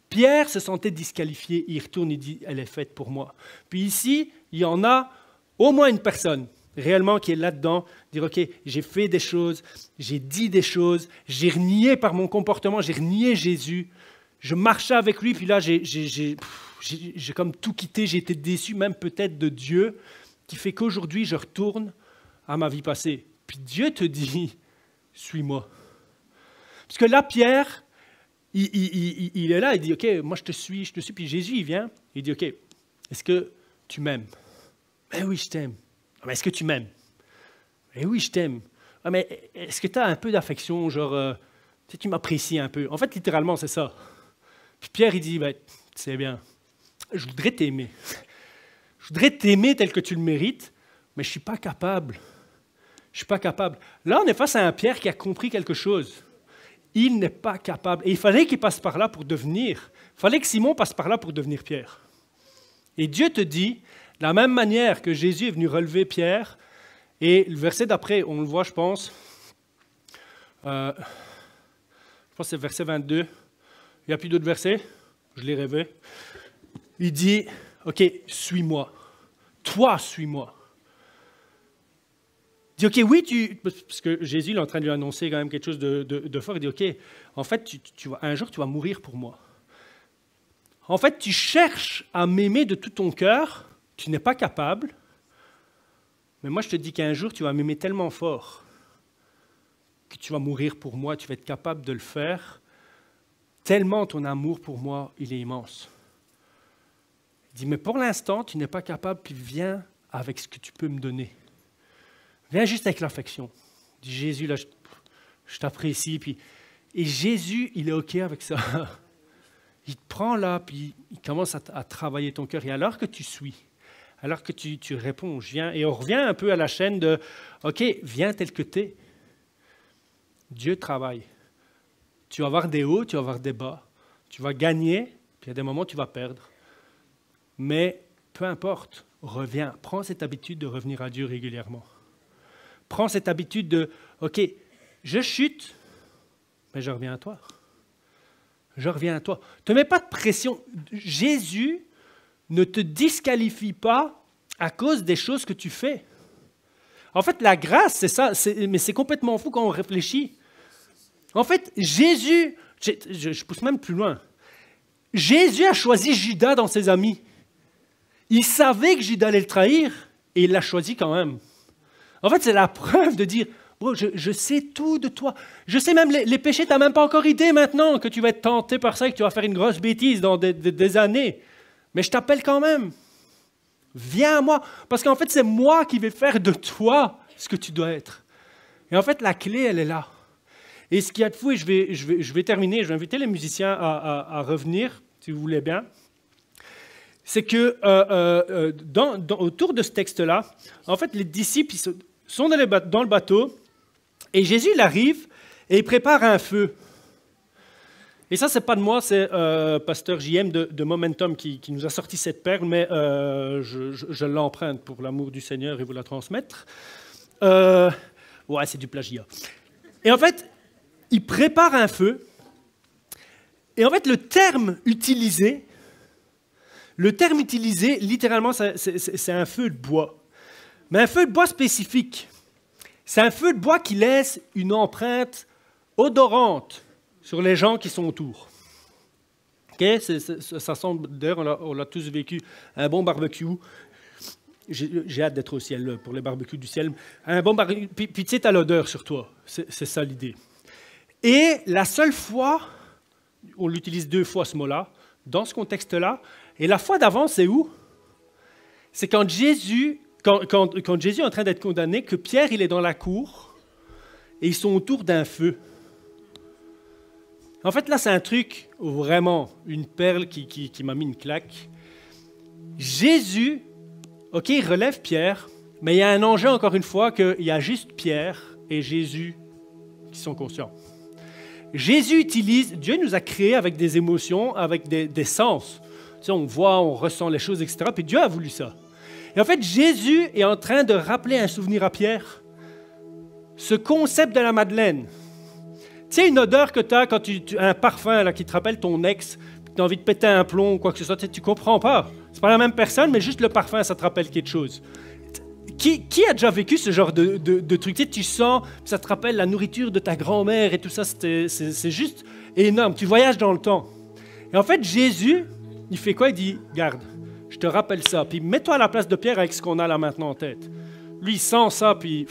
Speaker 1: Pierre se sentait disqualifié, il retourne et dit, elle est faite pour moi. Puis ici, il y en a au moins une personne, réellement, qui est là-dedans, dire, ok, j'ai fait des choses, j'ai dit des choses, j'ai renié par mon comportement, j'ai renié Jésus, je marchais avec lui, puis là, j'ai comme tout quitté, j'ai été déçu même peut-être de Dieu, qui fait qu'aujourd'hui, je retourne à ma vie passée. Puis Dieu te dit, suis-moi. Parce que là, Pierre, il est là, il dit, ok, moi je te suis, puis Jésus, il vient, il dit, ok, est-ce que tu m'aimes? Ben oui, je t'aime. Mais est-ce que tu m'aimes? Ben oui, je t'aime. Ah, mais est-ce que tu as un peu d'affection, genre, tu m'apprécies un peu? En fait, littéralement, c'est ça. Puis Pierre, il dit, ben, c'est bien, je voudrais t'aimer. Je voudrais t'aimer tel que tu le mérites, mais je ne suis pas capable. Je ne suis pas capable. Là, on est face à un Pierre qui a compris quelque chose. Il n'est pas capable. Et il fallait qu'il passe par là pour devenir. Il fallait que Simon passe par là pour devenir Pierre. Et Dieu te dit, de la même manière que Jésus est venu relever Pierre, et le verset d'après, on le voit, je pense que c'est verset 22. Il n'y a plus d'autres versets, je l'ai rêvé. Il dit, ok, suis-moi. Toi, suis-moi. Il dit, ok, oui, parce que Jésus il est en train de lui annoncer quand même quelque chose de fort. Il dit, ok, en fait, un jour, tu vas mourir pour moi. En fait, tu cherches à m'aimer de tout ton cœur, tu n'es pas capable, mais moi, je te dis qu'un jour, tu vas m'aimer tellement fort que tu vas mourir pour moi, tu vas être capable de le faire, tellement ton amour pour moi, il est immense. Il dit, mais pour l'instant, tu n'es pas capable, puis viens avec ce que tu peux me donner. Viens juste avec l'affection. Dit Jésus, là, je t'apprécie. Et Jésus, il est OK avec ça. Il te prend là, puis il commence à travailler ton cœur. Et alors que tu suis, alors que tu réponds, je viens. Et on revient un peu à la chaîne de, OK, viens tel que tu es. Dieu travaille. Tu vas avoir des hauts, tu vas avoir des bas. Tu vas gagner, puis il y a des moments où tu vas perdre. Mais peu importe, reviens. Prends cette habitude de revenir à Dieu régulièrement. Prends cette habitude de, OK, je chute, mais je reviens à toi. Je reviens à toi. Ne te mets pas de pression. Jésus ne te disqualifie pas à cause des choses que tu fais. En fait, la grâce, c'est ça, mais c'est complètement fou quand on réfléchit. En fait, Jésus, je pousse même plus loin, Jésus a choisi Judas dans ses amis. Il savait que Judas allait le trahir et il l'a choisi quand même. En fait, c'est la preuve de dire, bro, je sais tout de toi. Je sais même les péchés, tu n'as même pas encore idée maintenant que tu vas être tenté par ça et que tu vas faire une grosse bêtise dans des années. Mais je t'appelle quand même. Viens à moi. Parce qu'en fait, c'est moi qui vais faire de toi ce que tu dois être. Et en fait, la clé, elle est là. Et ce qu'il y a de fou, et je vais terminer, je vais inviter les musiciens à revenir, si vous voulez bien, c'est que autour de ce texte-là, en fait, les disciples ils sont dans le bateau, et Jésus, il arrive, et il prépare un feu. Et ça, ce n'est pas de moi, c'est pasteur JM de Momentum qui nous a sorti cette perle, mais je l'emprunte pour l'amour du Seigneur et vous la transmettre. Ouais, c'est du plagiat. Et en fait, il prépare un feu, et en fait, le terme utilisé, littéralement, c'est un feu de bois. Mais un feu de bois spécifique. C'est un feu de bois qui laisse une empreinte odorante sur les gens qui sont autour. Okay? Ça semble, d'ailleurs, on l'a tous vécu, un bon barbecue. J'ai hâte d'être au ciel pour les barbecues du ciel. Un bon barbecue, puis tu sais, tu as l'odeur sur toi. C'est ça l'idée. Et la seule fois, on l'utilise 2 fois ce mot-là, dans ce contexte-là, et la fois d'avant, c'est où? C'est quand Jésus est en train d'être condamné, que Pierre il est dans la cour, et ils sont autour d'un feu. En fait, là, c'est un truc, vraiment, une perle qui m'a mis une claque. Jésus, ok, il relève Pierre, mais il y a un enjeu, encore une fois, qu'il y a juste Pierre et Jésus qui sont conscients. Jésus Dieu nous a créés avec des émotions, avec des sens. Tu sais, on voit, on ressent les choses, etc. Puis Dieu a voulu ça. Et en fait, Jésus est en train de rappeler un souvenir à Pierre. Ce concept de la Madeleine. Tu sais, une odeur que tu as quand un parfum là, qui te rappelle ton ex, tu as envie de péter un plomb ou quoi que ce soit, tu ne comprends pas. C'est pas la même personne, mais juste le parfum, ça te rappelle quelque chose. Qui a déjà vécu ce genre de truc? Tu sais, tu sens, ça te rappelle la nourriture de ta grand-mère et tout ça, c'est juste énorme. Tu voyages dans le temps. Et en fait, Jésus, il fait quoi? Il dit, garde, je te rappelle ça. Puis mets-toi à la place de Pierre avec ce qu'on a là maintenant en tête. Lui, il sent ça, puis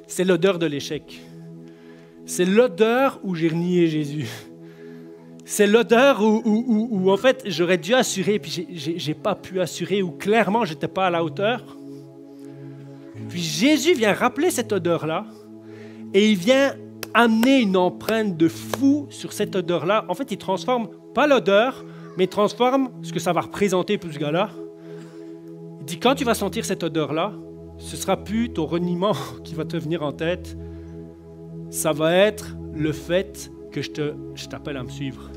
Speaker 1: c'est l'odeur de l'échec. C'est l'odeur où j'ai renié Jésus. C'est l'odeur où en fait, j'aurais dû assurer, puis j'ai pas pu assurer, où clairement, j'étais pas à la hauteur. Puis Jésus vient rappeler cette odeur-là, et il vient amener une empreinte de fou sur cette odeur-là. En fait, il transforme pas l'odeur, mais il transforme ce que ça va représenter pour ce gars-là. Il dit, quand tu vas sentir cette odeur-là, ce sera plus ton reniement qui va te venir en tête, ça va être le fait que je t'appelle à me suivre.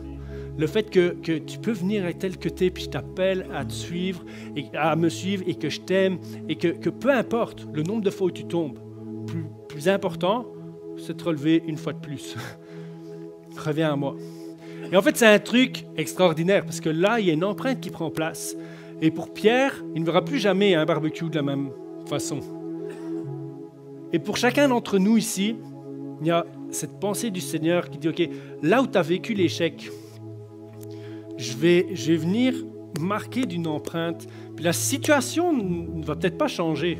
Speaker 1: Le fait que tu peux venir tel que tu es, puis je t'appelle à te suivre, et à me suivre, et que je t'aime, et que peu importe le nombre de fois où tu tombes, plus important, c'est de te relever une fois de plus. Reviens à moi. Et en fait, c'est un truc extraordinaire, parce que là, il y a une empreinte qui prend place. Et pour Pierre, il ne verra plus jamais un barbecue de la même façon. Et pour chacun d'entre nous ici, il y a cette pensée du Seigneur qui dit, OK, là où tu as vécu l'échec, je vais venir marquer d'une empreinte. Puis la situation ne va peut-être pas changer.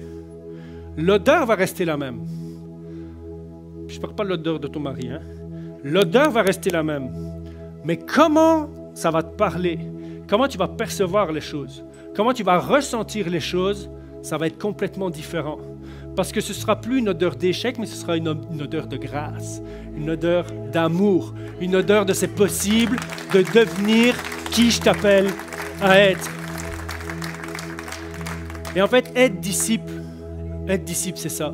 Speaker 1: L'odeur va rester la même. Puis je ne parle pas de l'odeur de ton mari. Hein? L'odeur va rester la même. Mais comment ça va te parler? Comment tu vas percevoir les choses? Comment tu vas ressentir les choses? Ça va être complètement différent. Parce que ce ne sera plus une odeur d'échec, mais ce sera une odeur de grâce, une odeur d'amour, une odeur de c'est possible de devenir qui je t'appelle à être. Et en fait, être disciple, c'est ça.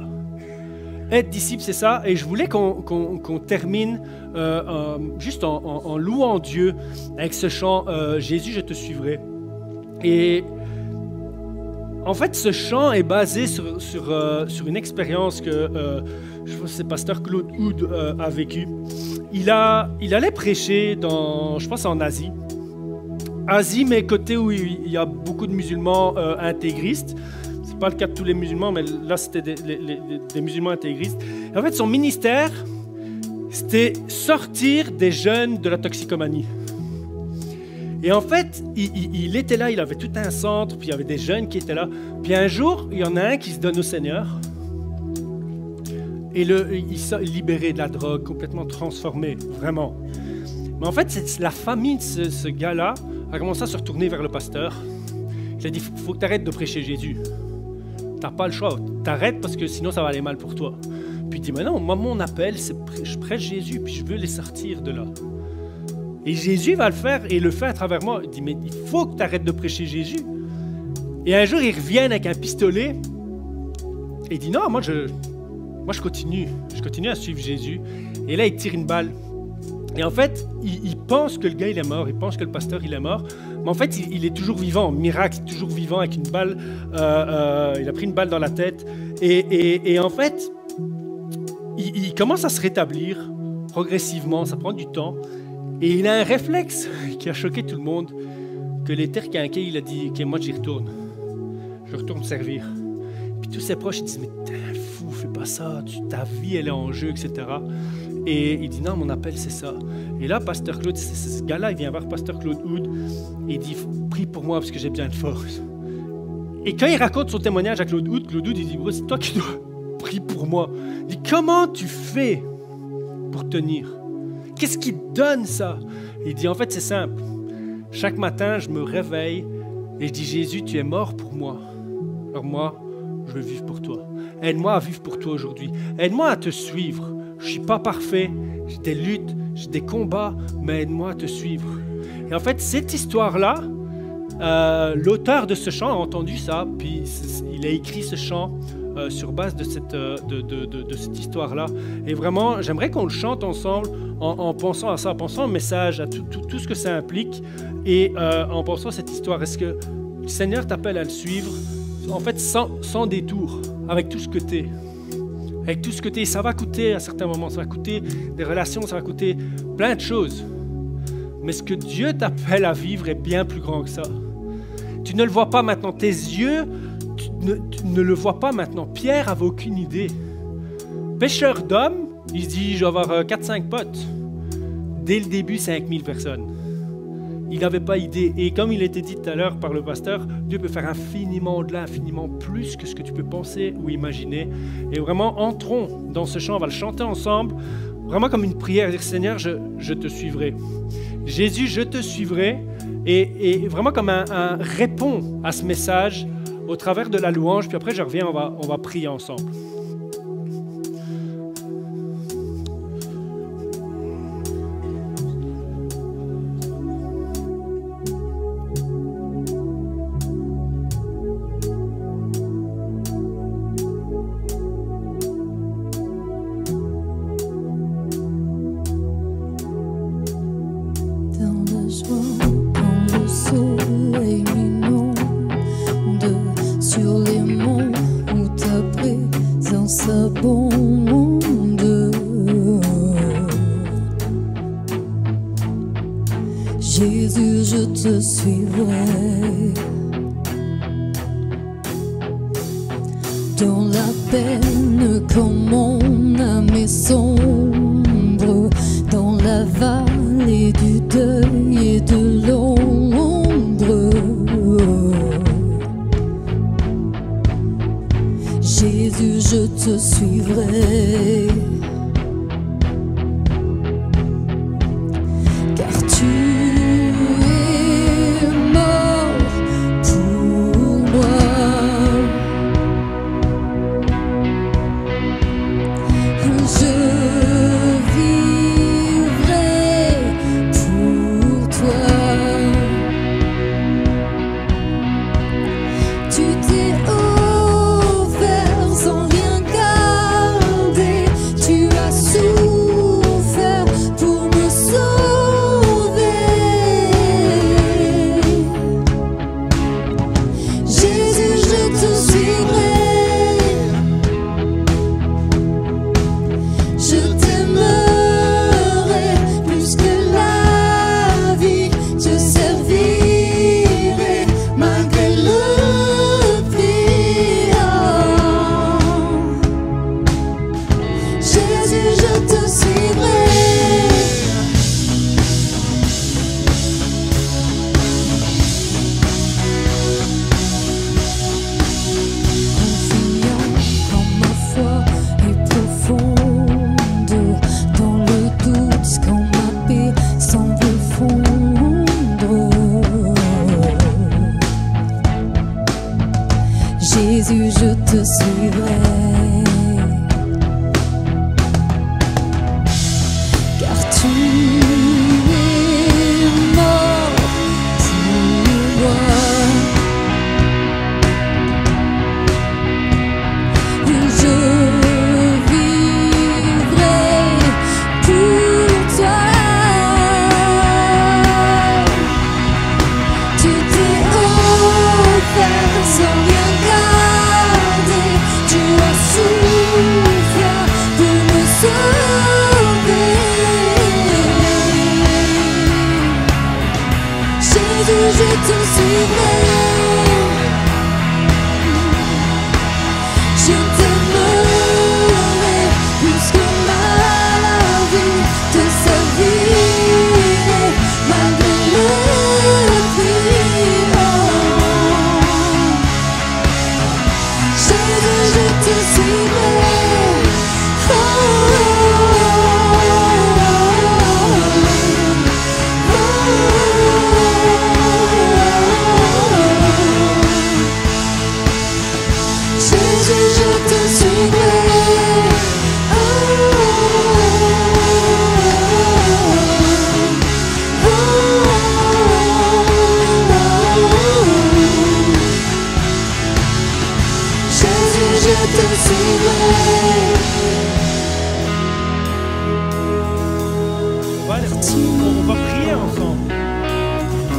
Speaker 1: Être disciple, c'est ça. Et je voulais qu'on termine juste en louant Dieu avec ce chant « Jésus, je te suivrai ». Et en fait, ce chant est basé sur une expérience que je pense que c'est pasteur Claude Hood a vécue. Il allait prêcher je pense en Asie. Asie, mais côté où il y a beaucoup de musulmans intégristes. C'est pas le cas de tous les musulmans, mais là, c'était des musulmans intégristes. Et en fait, son ministère, c'était sortir des jeunes de la toxicomanie. Et en fait, il était là, il avait tout un centre, puis il y avait des jeunes qui étaient là. Puis un jour, il y en a un qui se donne au Seigneur. Et il s'est libéré de la drogue, complètement transformé, vraiment. Mais en fait, la famille de ce gars-là a commencé à se retourner vers le pasteur. Il a dit, il faut que tu arrêtes de prêcher Jésus. Tu n'as pas le choix, t'arrêtes parce que sinon ça va aller mal pour toi. Puis il dit, mais non, moi mon appel, c'est je prêche Jésus, puis je veux les sortir de là. Et Jésus va le faire, et le fait à travers moi. Il dit, mais il faut que tu arrêtes de prêcher Jésus. Et un jour, il revient avec un pistolet, et il dit, non, moi je continue à suivre Jésus. Et là, il tire une balle. Et en fait, il pense que le gars, il est mort, il pense que le pasteur, il est mort, mais en fait, il est toujours vivant, miracle, toujours vivant avec une balle, il a pris une balle dans la tête, et en fait, il commence à se rétablir progressivement, ça prend du temps, et il a un réflexe qui a choqué tout le monde, que l'éther quinqué, il a dit, ok, moi j'y retourne, je retourne servir. Puis tous ses proches, ils disent, mais t'es un fou, fais pas ça, ta vie, elle est en jeu, etc. Et il dit, non, mon appel, c'est ça. Et là, pasteur Claude, c'est ce gars-là, il vient voir pasteur Claude Hood, et il dit, prie pour moi parce que j'ai besoin de force. Et quand il raconte son témoignage à Claude Hood, il dit, oh, c'est toi qui dois prier pour moi. Il dit, comment tu fais pour tenir? Qu'est-ce qui te donne ça? Il dit, en fait, c'est simple. Chaque matin, je me réveille et je dis, Jésus, tu es mort pour moi. Alors moi, je veux vivre pour toi. Aide-moi à vivre pour toi aujourd'hui. Aide-moi à te suivre. je ne suis pas parfait, j'ai des luttes, j'ai des combats, mais aide-moi à te suivre. Et en fait, cette histoire-là, l'auteur de ce chant a entendu ça, puis il a écrit ce chant sur base de cette histoire-là. Et vraiment, j'aimerais qu'on le chante ensemble en pensant à ça, en pensant au message, à tout ce que ça implique, et en pensant à cette histoire. Est-ce que le Seigneur t'appelle à le suivre, en fait, sans détour, avec tout ce que tu es? Avec tout ce que tu es, ça va coûter à certains moments, ça va coûter des relations, ça va coûter plein de choses. Mais ce que Dieu t'appelle à vivre est bien plus grand que ça. Tu ne le vois pas maintenant, tes yeux, tu ne le vois pas maintenant. Pierre avait aucune idée. Pêcheur d'hommes, il se dit, je vais avoir 4-5 potes. Dès le début, 5000 personnes. Il n'avait pas idée. Et comme il était dit tout à l'heure par le pasteur, Dieu peut faire infiniment au-delà, infiniment plus que ce que tu peux penser ou imaginer. Et vraiment, entrons dans ce chant, on va le chanter ensemble, vraiment comme une prière, dire Seigneur, je te suivrai. Jésus, je te suivrai. Et vraiment comme un répond à ce message au travers de la louange. Puis après, je reviens, on va prier ensemble.
Speaker 2: Jésus, je te suivrai. Dans la peine, comme mon âme est sombre, dans la vallée du deuil et de l'ombre, Jésus, je te suivrai. Car tu je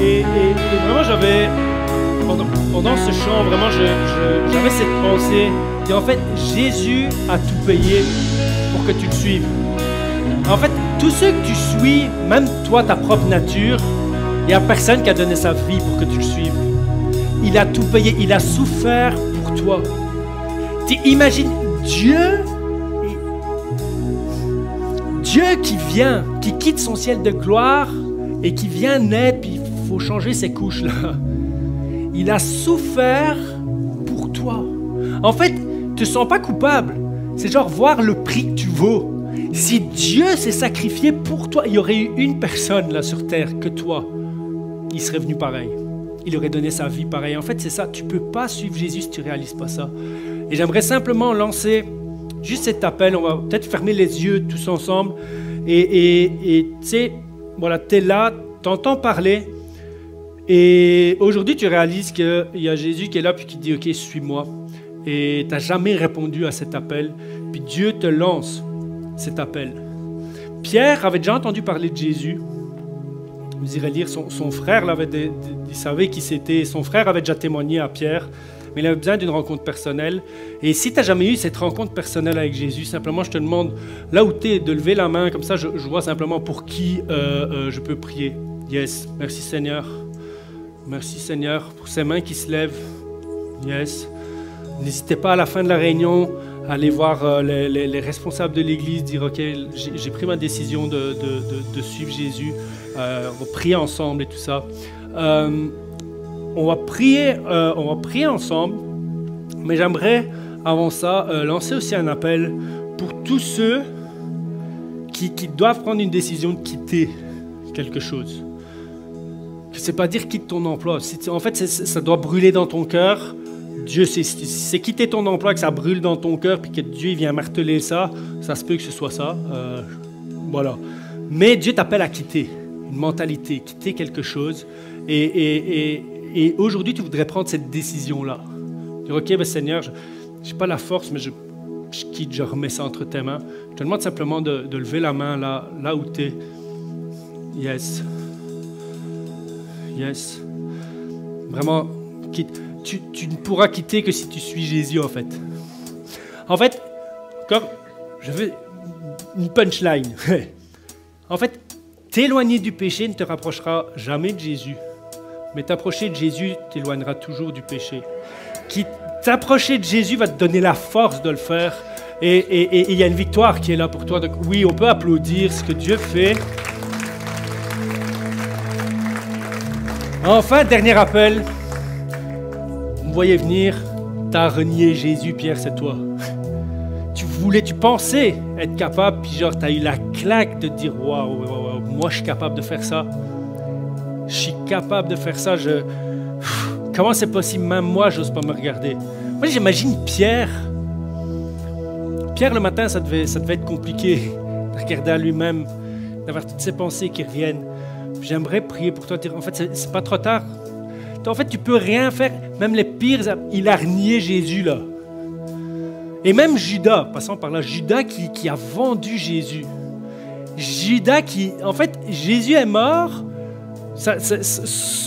Speaker 1: Et vraiment, j'avais, pendant ce chant, vraiment, j'avais cette pensée. Et en fait, Jésus a tout payé pour que tu le suives. En fait, tous ceux que tu suis, même toi, ta propre nature, il n'y a personne qui a donné sa vie pour que tu le suives. Il a tout payé, il a souffert pour toi. Tu imagines Dieu qui vient, qui quitte son ciel de gloire et qui vient naître, puis il faut changer ses couches là. Il a souffert pour toi. En fait, ne te sens pas coupable. C'est genre voir le prix que tu vaux. Si Dieu s'est sacrifié pour toi, il y aurait eu une personne là sur terre que toi, il serait venu pareil. Il aurait donné sa vie pareil. En fait, c'est ça. Tu ne peux pas suivre Jésus si tu ne réalises pas ça. Et j'aimerais simplement lancer juste cet appel. On va peut-être fermer les yeux tous ensemble. Et tu sais, voilà, tu es là, tu entends parler. Et aujourd'hui, tu réalises qu'il y a Jésus qui est là puis qui dit « Ok, suis-moi ». Et tu n'as jamais répondu à cet appel. Puis Dieu te lance cet appel. Pierre avait déjà entendu parler de Jésus. Vous irez lire, son frère il savait qui c'était. Son frère avait déjà témoigné à Pierre, mais il avait besoin d'une rencontre personnelle. Et si tu n'as jamais eu cette rencontre personnelle avec Jésus, simplement je te demande, là où tu es, de lever la main, comme ça je vois simplement pour qui je peux prier. Yes, merci Seigneur. Merci Seigneur pour ces mains qui se lèvent. Yes. N'hésitez pas à la fin de la réunion à aller voir les responsables de l'Église, dire « Ok, j'ai pris ma décision de suivre Jésus. On va prier ensemble et tout ça. » On va prier ensemble, mais j'aimerais, avant ça, lancer aussi un appel pour tous ceux qui doivent prendre une décision de quitter quelque chose. C'est pas dire quitte ton emploi. En fait, ça doit brûler dans ton cœur. Dieu, c'est quitter ton emploi, que ça brûle dans ton cœur, puis que Dieu vient marteler ça se peut que ce soit ça. Voilà. Mais Dieu t'appelle à quitter une mentalité, quitter quelque chose. Et aujourd'hui, tu voudrais prendre cette décision-là. Dire, ok, ben Seigneur, je n'ai pas la force, mais je quitte, je remets ça entre tes mains. Je te demande simplement de lever la main là où tu es. Yes. Yes. Vraiment, quitte. Tu ne pourras quitter que si tu suis Jésus, en fait. En fait, comme je veux une punchline. En fait, t'éloigner du péché ne te rapprochera jamais de Jésus. Mais t'approcher de Jésus t'éloignera toujours du péché. T'approcher de Jésus va te donner la force de le faire. Et il y a une victoire qui est là pour toi. Donc oui, on peut applaudir ce que Dieu fait. Enfin, dernier appel. Vous me voyez venir, t'as renié Jésus, Pierre, c'est toi. Tu pensais être capable, puis genre, t'as eu la claque de dire « Waouh, moi, je suis capable de faire ça. Je suis capable de faire ça. Comment c'est possible? Même moi, j'ose pas me regarder. » Moi, j'imagine Pierre. Pierre, le matin, ça devait être compliqué de regarder à lui-même, d'avoir toutes ces pensées qui reviennent. J'aimerais prier pour toi, dire, en fait, c'est pas trop tard. En fait, tu peux rien faire. Même les pires, il a renié Jésus, là. Et même Judas, passons par là, Judas qui a vendu Jésus. Judas en fait, Jésus est mort.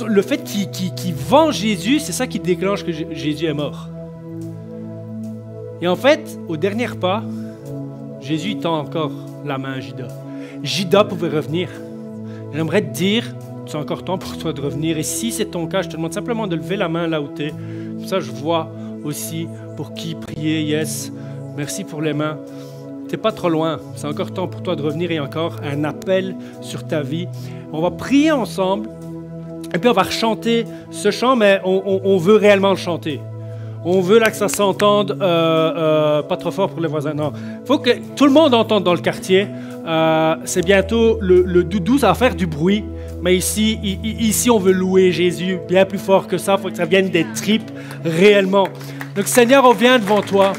Speaker 1: Le fait qu'il vend Jésus, c'est ça qui déclenche que Jésus est mort. Et en fait, au dernier pas, Jésus tend encore la main à Judas. Judas pouvait revenir. J'aimerais te dire, c'est encore temps pour toi de revenir. Et si c'est ton cas, je te demande simplement de lever la main là où tu es. Comme ça, je vois aussi pour qui prier. Yes, merci pour les mains. Tu n'es pas trop loin. C'est encore temps pour toi de revenir et encore un appel sur ta vie. On va prier ensemble et puis on va rechanter ce chant, mais on veut réellement le chanter. On veut là que ça s'entende, pas trop fort pour les voisins. Non, il faut que tout le monde entende dans le quartier. C'est bientôt le doudou, ça va faire du bruit. Mais ici, on veut louer Jésus bien plus fort que ça. Il faut que ça vienne des tripes réellement. Donc Seigneur, on vient devant toi.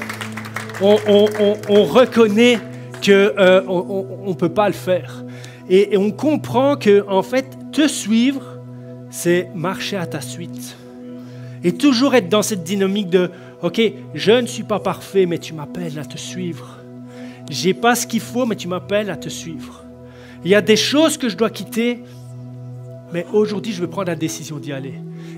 Speaker 1: On reconnaît qu'on ne peut pas le faire. Et on comprend que, en fait, te suivre, c'est marcher à ta suite. Et toujours être dans cette dynamique de « Ok, je ne suis pas parfait, mais tu m'appelles à te suivre. J'ai pas ce qu'il faut, mais tu m'appelles à te suivre. Il y a des choses que je dois quitter, mais aujourd'hui, je veux prendre la décision d'y aller.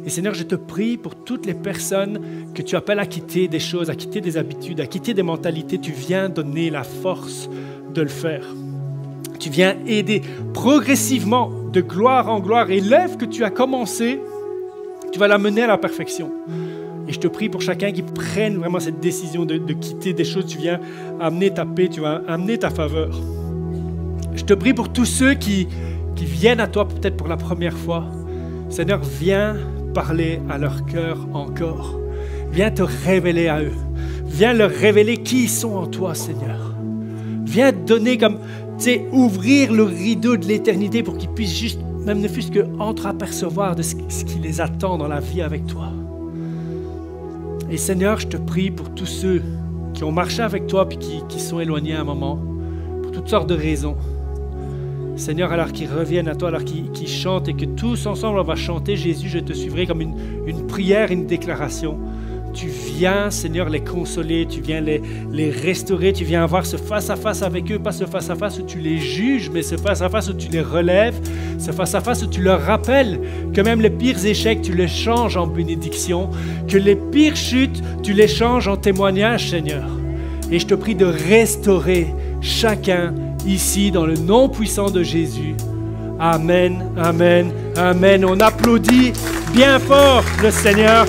Speaker 1: Et Seigneur, je te prie pour toutes les personnes que tu appelles à quitter des choses, à quitter des habitudes, à quitter des mentalités. Tu viens donner la force de le faire. Tu viens aider progressivement de gloire en gloire. Et l'œuvre que tu as commencée, tu vas la mener à la perfection. Et je te prie pour chacun qui prenne vraiment cette décision de quitter des choses. Tu viens amener ta paix, tu vas amener ta faveur. Je te prie pour tous ceux qui viennent à toi peut-être pour la première fois. Seigneur, viens parler à leur cœur encore. Viens te révéler à eux. Viens leur révéler qui ils sont en toi, Seigneur. Viens donner comme, tu sais, ouvrir le rideau de l'éternité pour qu'ils puissent juste, même ne fût-ce qu'entre-apercevoir de ce qui les attend dans la vie avec toi. Et Seigneur, je te prie pour tous ceux qui ont marché avec toi puis qui sont éloignés à un moment, pour toutes sortes de raisons. Seigneur, alors qu'ils reviennent à toi, alors qu'ils chantent et que tous ensemble on va chanter Jésus, je te suivrai comme une prière, une déclaration. Tu viens, Seigneur, les consoler, tu viens les restaurer, tu viens avoir ce face-à-face avec eux, pas ce face-à-face où tu les juges, mais ce face-à-face où tu les relèves, ce face-à-face où tu leur rappelles que même les pires échecs, tu les changes en bénédiction, que les pires chutes, tu les changes en témoignage, Seigneur. Et je te prie de restaurer chacun ici dans le nom puissant de Jésus. Amen, amen, amen. On applaudit bien fort le Seigneur.